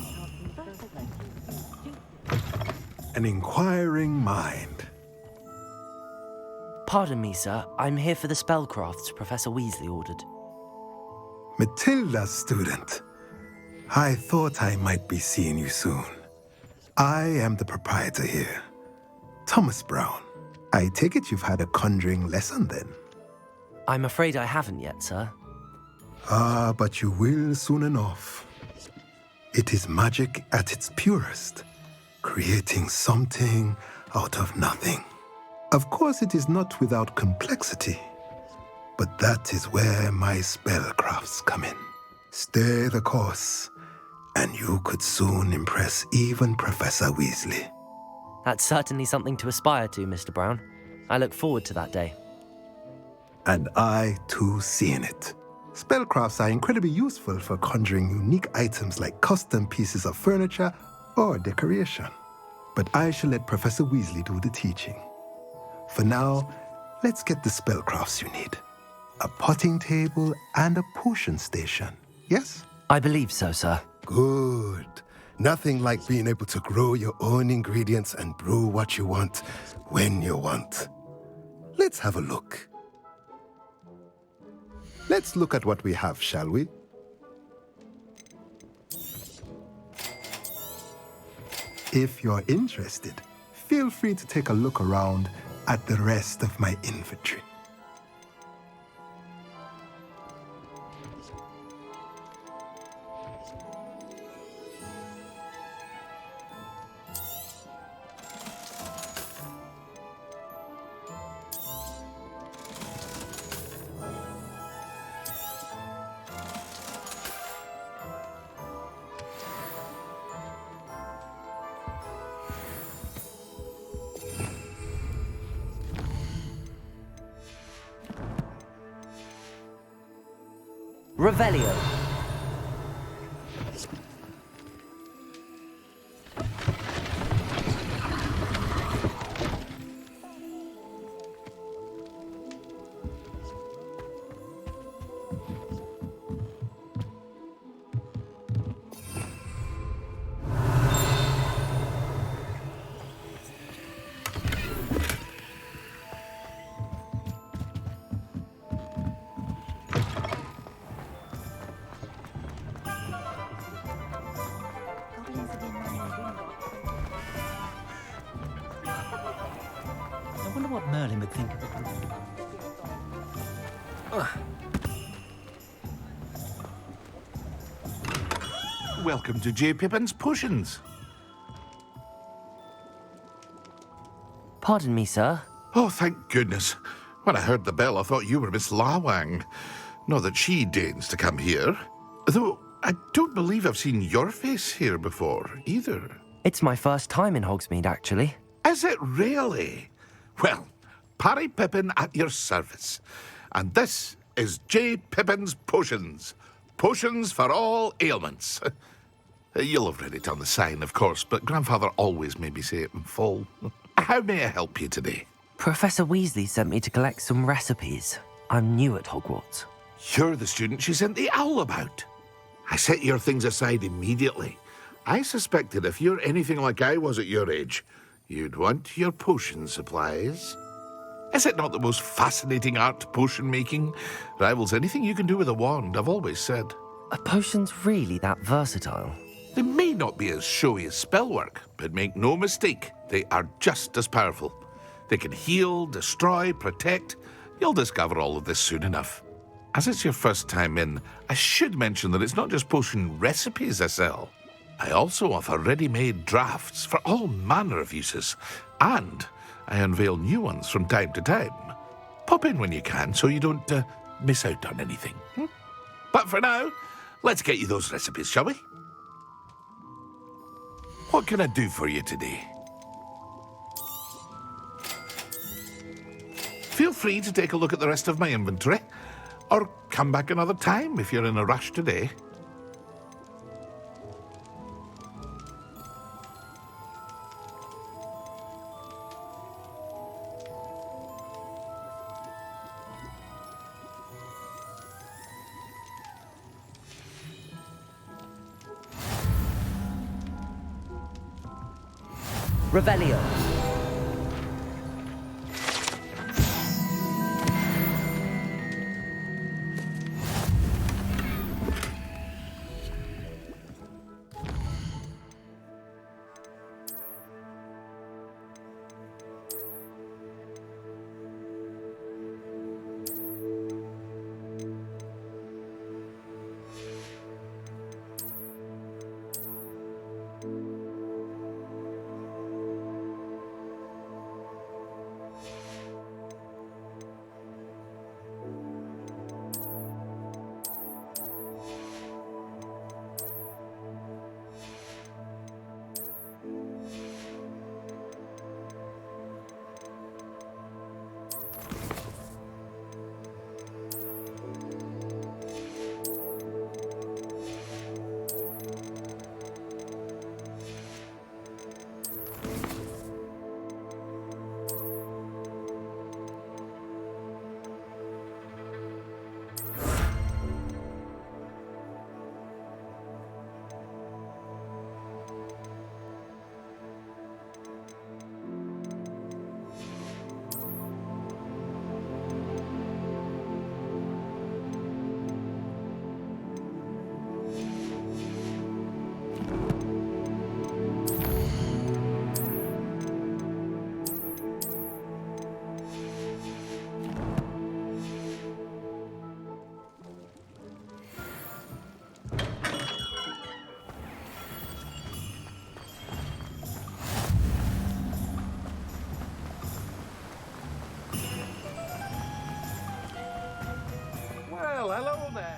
An inquiring mind. Pardon me, sir. I'm here for the spellcrafts Professor Weasley ordered. Matilda, student. I thought I might be seeing you soon. I am the proprietor here, Thomas Brown. I take it you've had a conjuring lesson then? I'm afraid I haven't yet, sir. Ah, but you will soon enough. It is magic at its purest, creating something out of nothing. Of course, it is not without complexity, but that is where my spellcrafts come in. Stay the course, and you could soon impress even Professor Weasley. That's certainly something to aspire to, Mr. Brown. I look forward to that day. And I, too, seeing it. Spellcrafts are incredibly useful for conjuring unique items like custom pieces of furniture or decoration. But I shall let Professor Weasley do the teaching. For now, let's get the spellcrafts you need. A potting table and a potion station, yes? I believe so, sir. Good. Nothing like being able to grow your own ingredients and brew what you want when you want. Let's have a look. Let's look at what we have, shall we? If you're interested, feel free to take a look around at the rest of my inventory. Revelio. I wonder what Merlin would think of it. Welcome to J. Pippin's Potions. Pardon me, sir. Oh, thank goodness. When I heard the bell, I thought you were Miss Lawang. Not that she deigns to come here. Though I don't believe I've seen your face here before, either. It's my first time in Hogsmeade, actually. Is it really? Well, Parry Pippin at your service. And this is J. Pippin's Potions. Potions for all ailments. You'll have read it on the sign, of course, but Grandfather always made me say it in full. How may I help you today? Professor Weasley sent me to collect some recipes. I'm new at Hogwarts. You're the student she sent the owl about. I set your things aside immediately. I suspected if you're anything like I was at your age, you'd want your potion supplies. Is it not the most fascinating art, potion making? Rivals anything you can do with a wand, I've always said. Are potions really that versatile? They may not be as showy as spellwork, but make no mistake, they are just as powerful. They can heal, destroy, protect. You'll discover all of this soon enough. As it's your first time in, I should mention that it's not just potion recipes I sell. I also offer ready-made drafts for all manner of uses, and I unveil new ones from time to time. Pop in when you can so you don't miss out on anything. But for now, let's get you those recipes, shall we? What can I do for you today? Feel free to take a look at the rest of my inventory, or come back another time if you're in a rush today. Revelio. Well, hello there.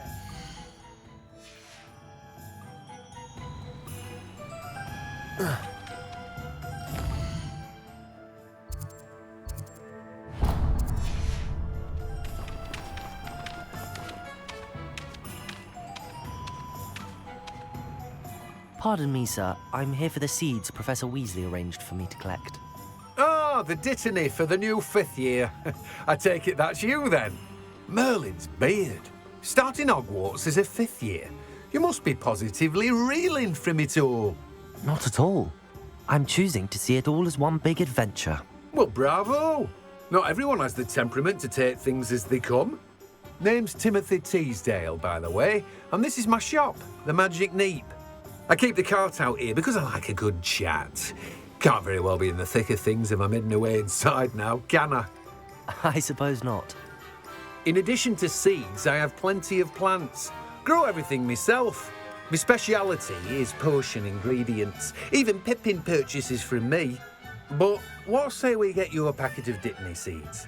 Pardon me, sir. I'm here for the seeds Professor Weasley arranged for me to collect. Ah, the dittany for the new 5th year. I take it that's you, then. Merlin's beard. Starting Hogwarts as a 5th year. You must be positively reeling from it all. Not at all. I'm choosing to see it all as one big adventure. Well, bravo. Not everyone has the temperament to take things as they come. Name's Timothy Teasdale, by the way, and this is my shop, the Magic Neep. I keep the cart out here because I like a good chat. Can't very well be in the thick of things if I'm hidden away inside now, can I? I suppose not. In addition to seeds, I have plenty of plants. Grow everything myself. My speciality is potion ingredients. Even Pippin purchases from me. But what say we get you a packet of Dittany seeds?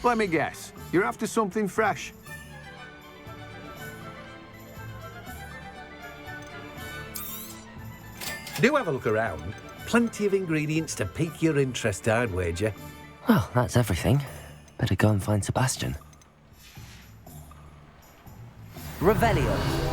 Let me guess. You're after something fresh. Do have a look around. Plenty of ingredients to pique your interest, I'd wager. Well, that's everything. Better go and find Sebastian. Revelio.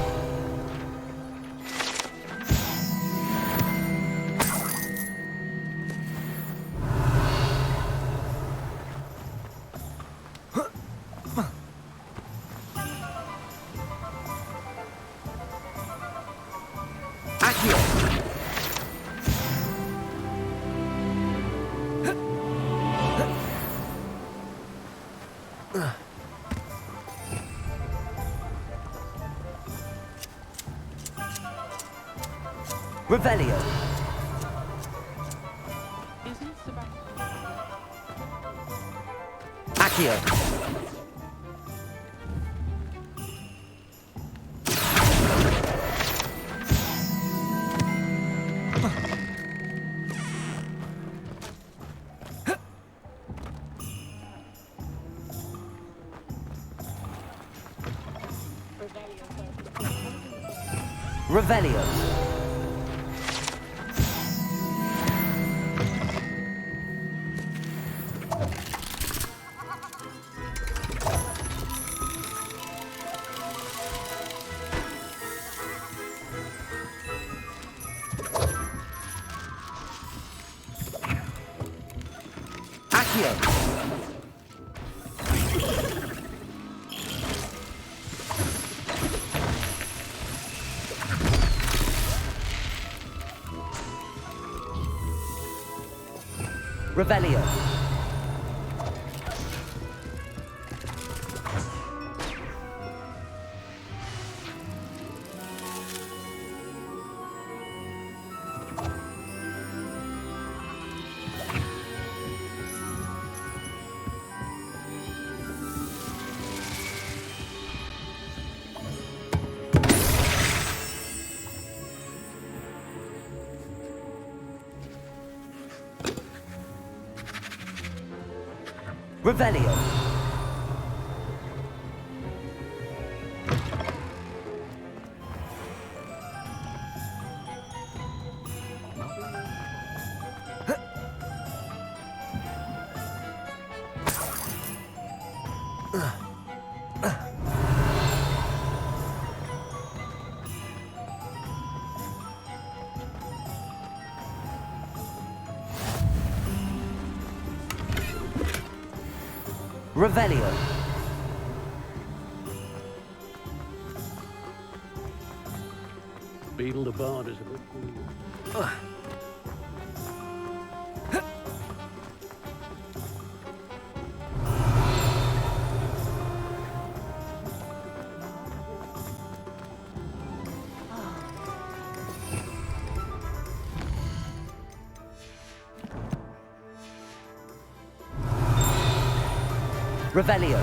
Revelio. Accio. Revelio. Revelio. Revelio. Revelio. Beetle the Bard is a bit cool. Revelio.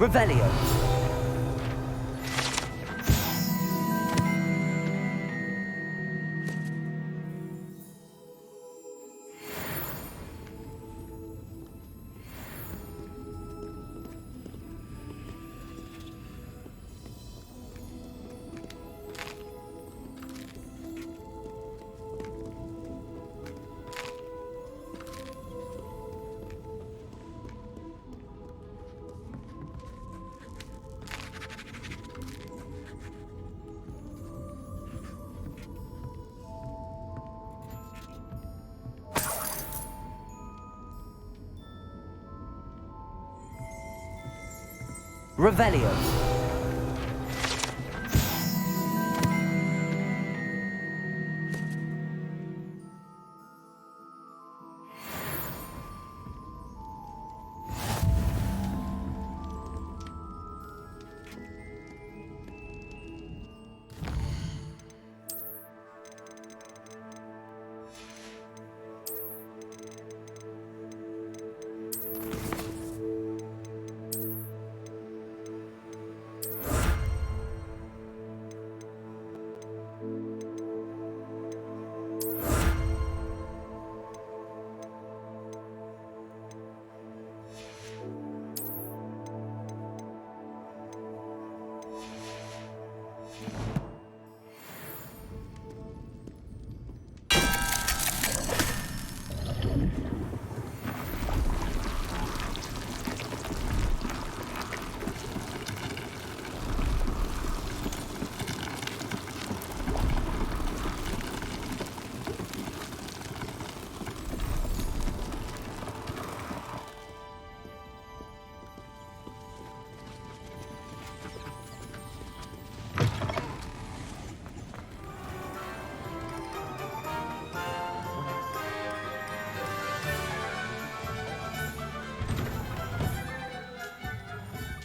Revelio. Revelio.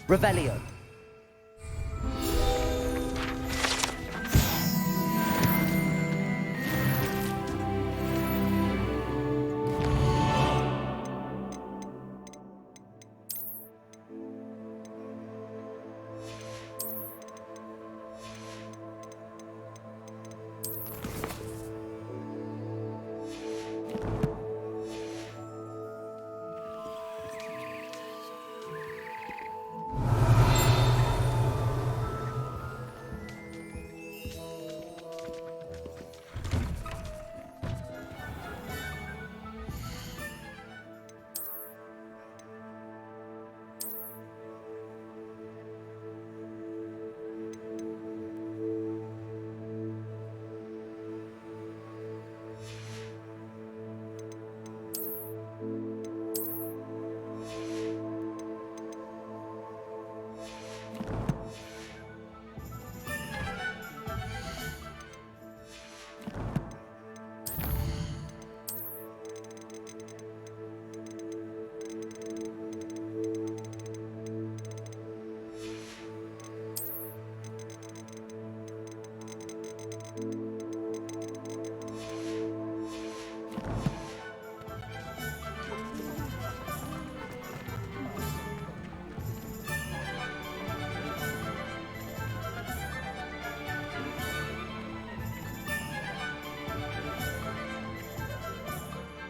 Revelio.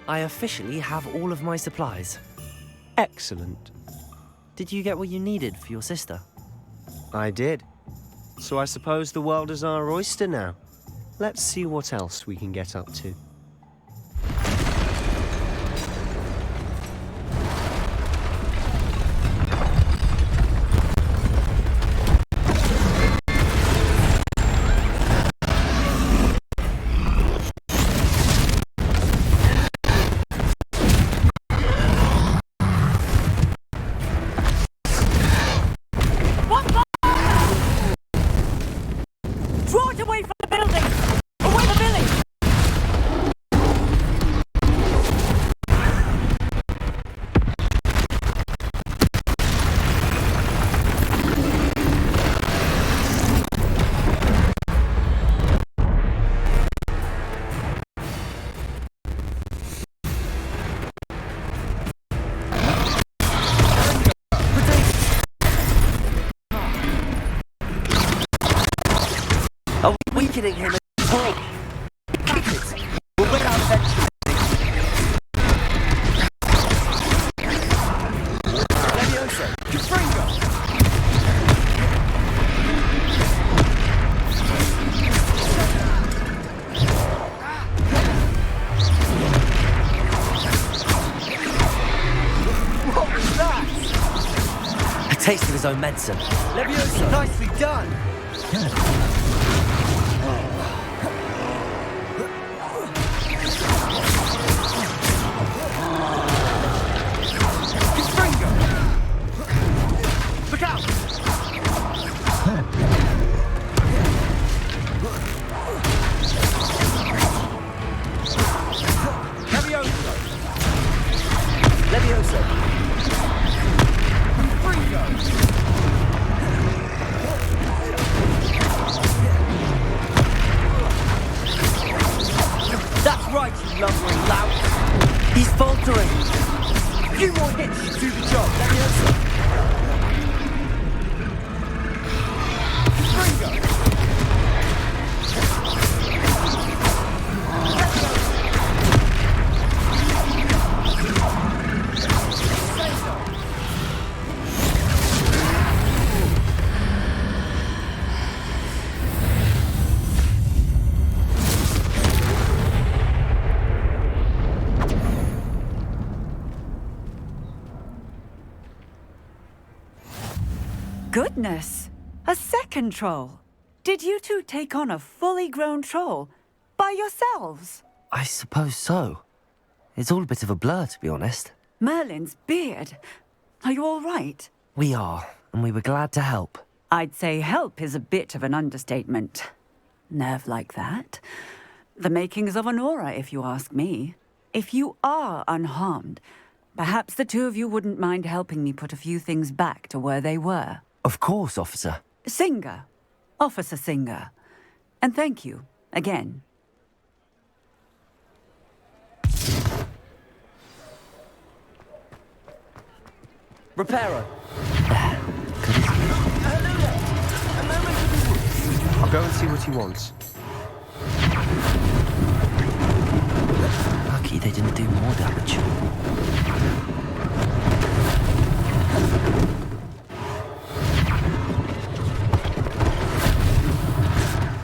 I officially have all of my supplies. Excellent. Did you get what you needed for your sister? I did. So I suppose the world is our oyster now. Let's see what else we can get up to. Draw it away from the building! Away the village! Are we weakening him at all? Kick it! We'll win our venture. Leviosa! Fringo! What was that? A taste of his own medicine. Leviosa! Nicely done! Look out! Leviosa! Leviosa! Fringo! That's right, you lumbering lout! He's faltering! A few more hits should do the job, Leviosa! Fringo! Goodness! A second troll! Did you two take on a fully grown troll? By yourselves? I suppose so. It's all a bit of a blur, to be honest. Merlin's beard. Are you all right? We are, and we were glad to help. I'd say help is a bit of an understatement. Nerve like that. The makings of an aura, if you ask me. If you are unharmed, perhaps the two of you wouldn't mind helping me put a few things back to where they were. Of course, officer. Singer. Officer Singer. And thank you, again. Reparo. I'll go and see what he wants. Lucky they didn't do more damage.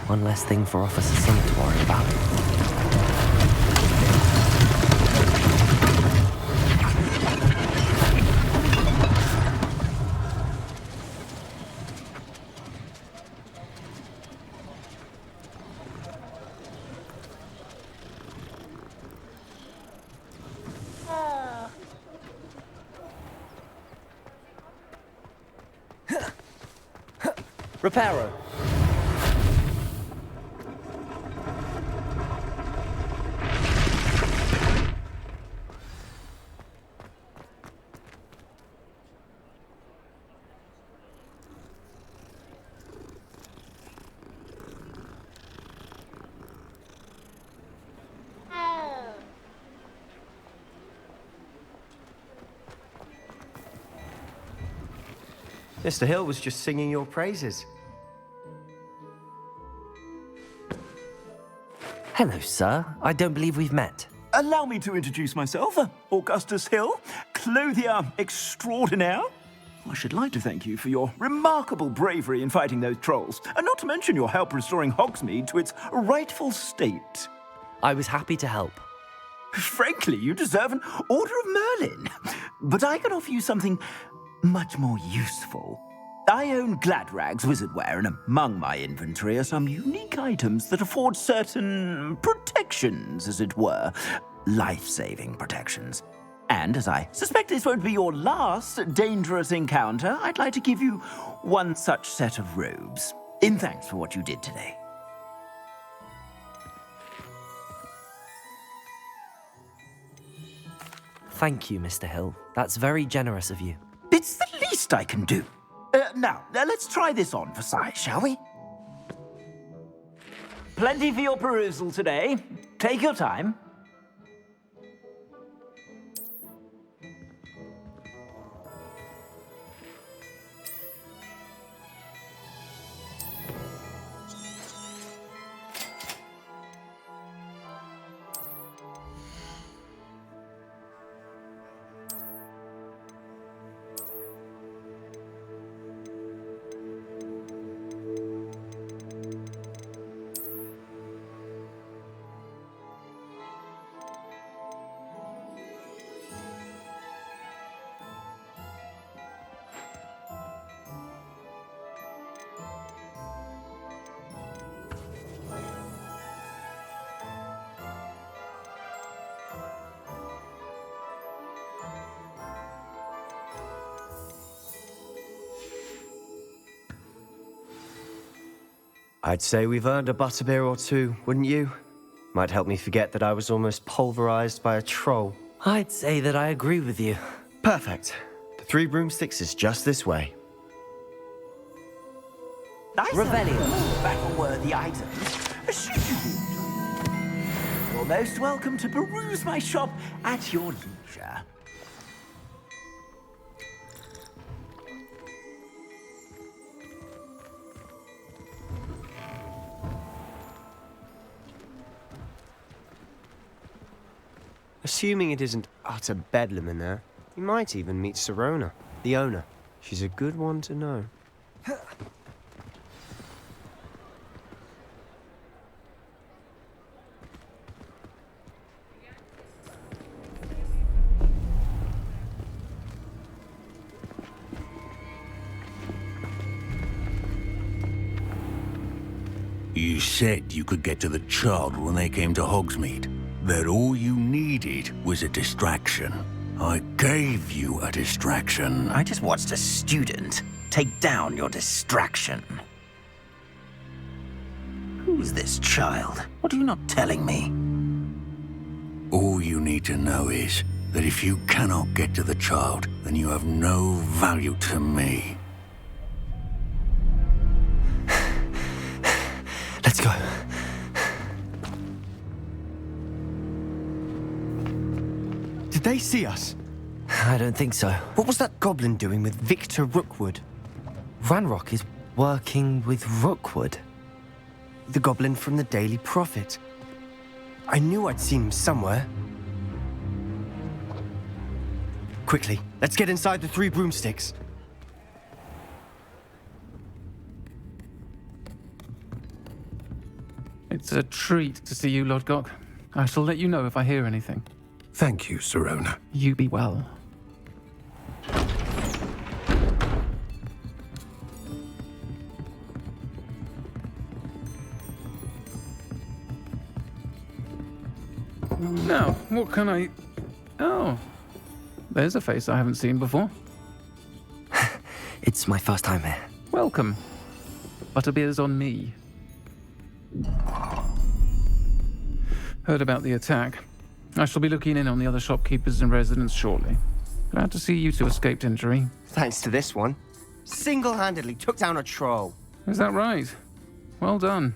One less thing for Officer Singer to worry about. Reparo. Mr. Hill was just singing your praises. Hello, sir. I don't believe we've met. Allow me to introduce myself, Augustus Hill, clothier extraordinaire. I should like to thank you for your remarkable bravery in fighting those trolls, and not to mention your help restoring Hogsmeade to its rightful state. I was happy to help. Frankly, you deserve an Order of Merlin. But I can offer you something much more useful. I own Gladrag's wizardware, and among my inventory are some unique items that afford certain protections, as it were. Life-saving protections. And as I suspect this won't be your last dangerous encounter, I'd like to give you one such set of robes, in thanks for what you did today. Thank you, Mr. Hill. That's very generous of you. It's the least I can do. Now, let's try this on for size, shall we? Plenty for your perusal today. Take your time. I'd say we've earned a butterbeer or two, wouldn't you? Might help me forget that I was almost pulverized by a troll. I'd say that I agree with you. Perfect. The 3 broomsticks is just this way. Revelio. Battle-worthy items. You're most welcome to peruse my shop at your leisure. Assuming it isn't utter bedlam in there, you might even meet Sirona, the owner. She's a good one to know. You said you could get to the child when they came to Hogsmeade. That all you needed was a distraction. I gave you a distraction. I just watched a student take down your distraction. Who's this child? What are you not telling me? All you need to know is that if you cannot get to the child, then you have no value to me. Let's go. Did they see us? I don't think so. What was that goblin doing with Victor Rookwood? Ranrock is working with Rookwood. The goblin from the Daily Prophet. I knew I'd seen him somewhere. Quickly, let's get inside the 3 broomsticks. It's a treat to see you, Lodgok. I shall let you know if I hear anything. Thank you, Sirona. You be well. Now, what can I... Oh, there's a face I haven't seen before. It's my first time here. Welcome. Butterbeer's on me. Heard about the attack. I shall be looking in on the other shopkeepers and residents shortly. Glad to see you two escaped injury. Thanks to this one. Single-handedly took down a troll. Is that right? Well done.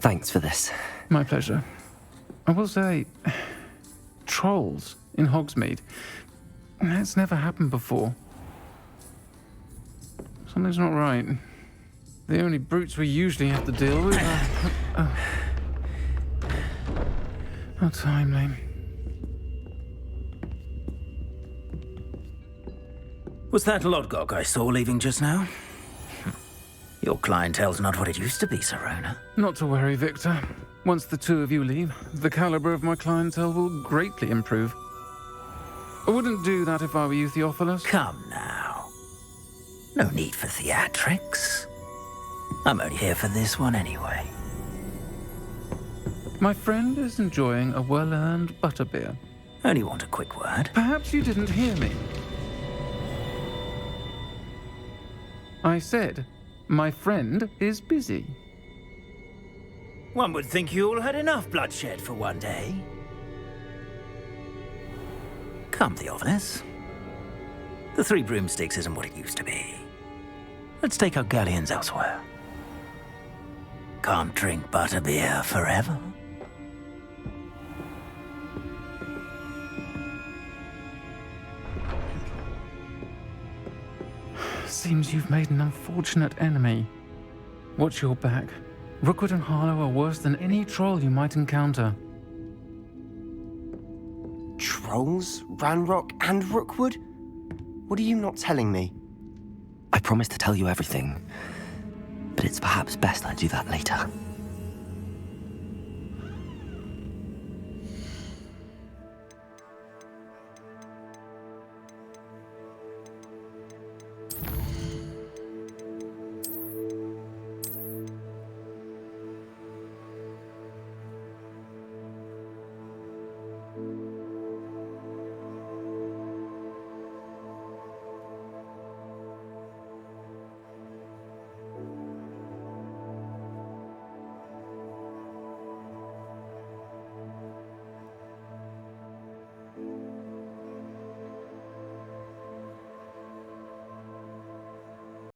Thanks for this. My pleasure. I will say, trolls in Hogsmeade. That's never happened before. Something's not right. The only brutes we usually have to deal with are... How timely. Was that Lodgok I saw leaving just now? Your clientele's not what it used to be, Serona. Not to worry, Victor. Once the two of you leave, the caliber of my clientele will greatly improve. I wouldn't do that if I were you, Theophilus. Come now. No need for theatrics. I'm only here for this one anyway. My friend is enjoying a well-earned butterbeer. Only want a quick word. Perhaps you didn't hear me. I said, my friend is busy. One would think you all had enough bloodshed for one day. Come, Theophilus. The Three Broomsticks isn't what it used to be. Let's take our galleons elsewhere. Can't drink butterbeer forever. Seems you've made an unfortunate enemy. Watch your back. Rookwood and Harlow are worse than any troll you might encounter. Trolls? Ranrock and Rookwood? What are you not telling me? I promised to tell you everything, but it's perhaps best I do that later.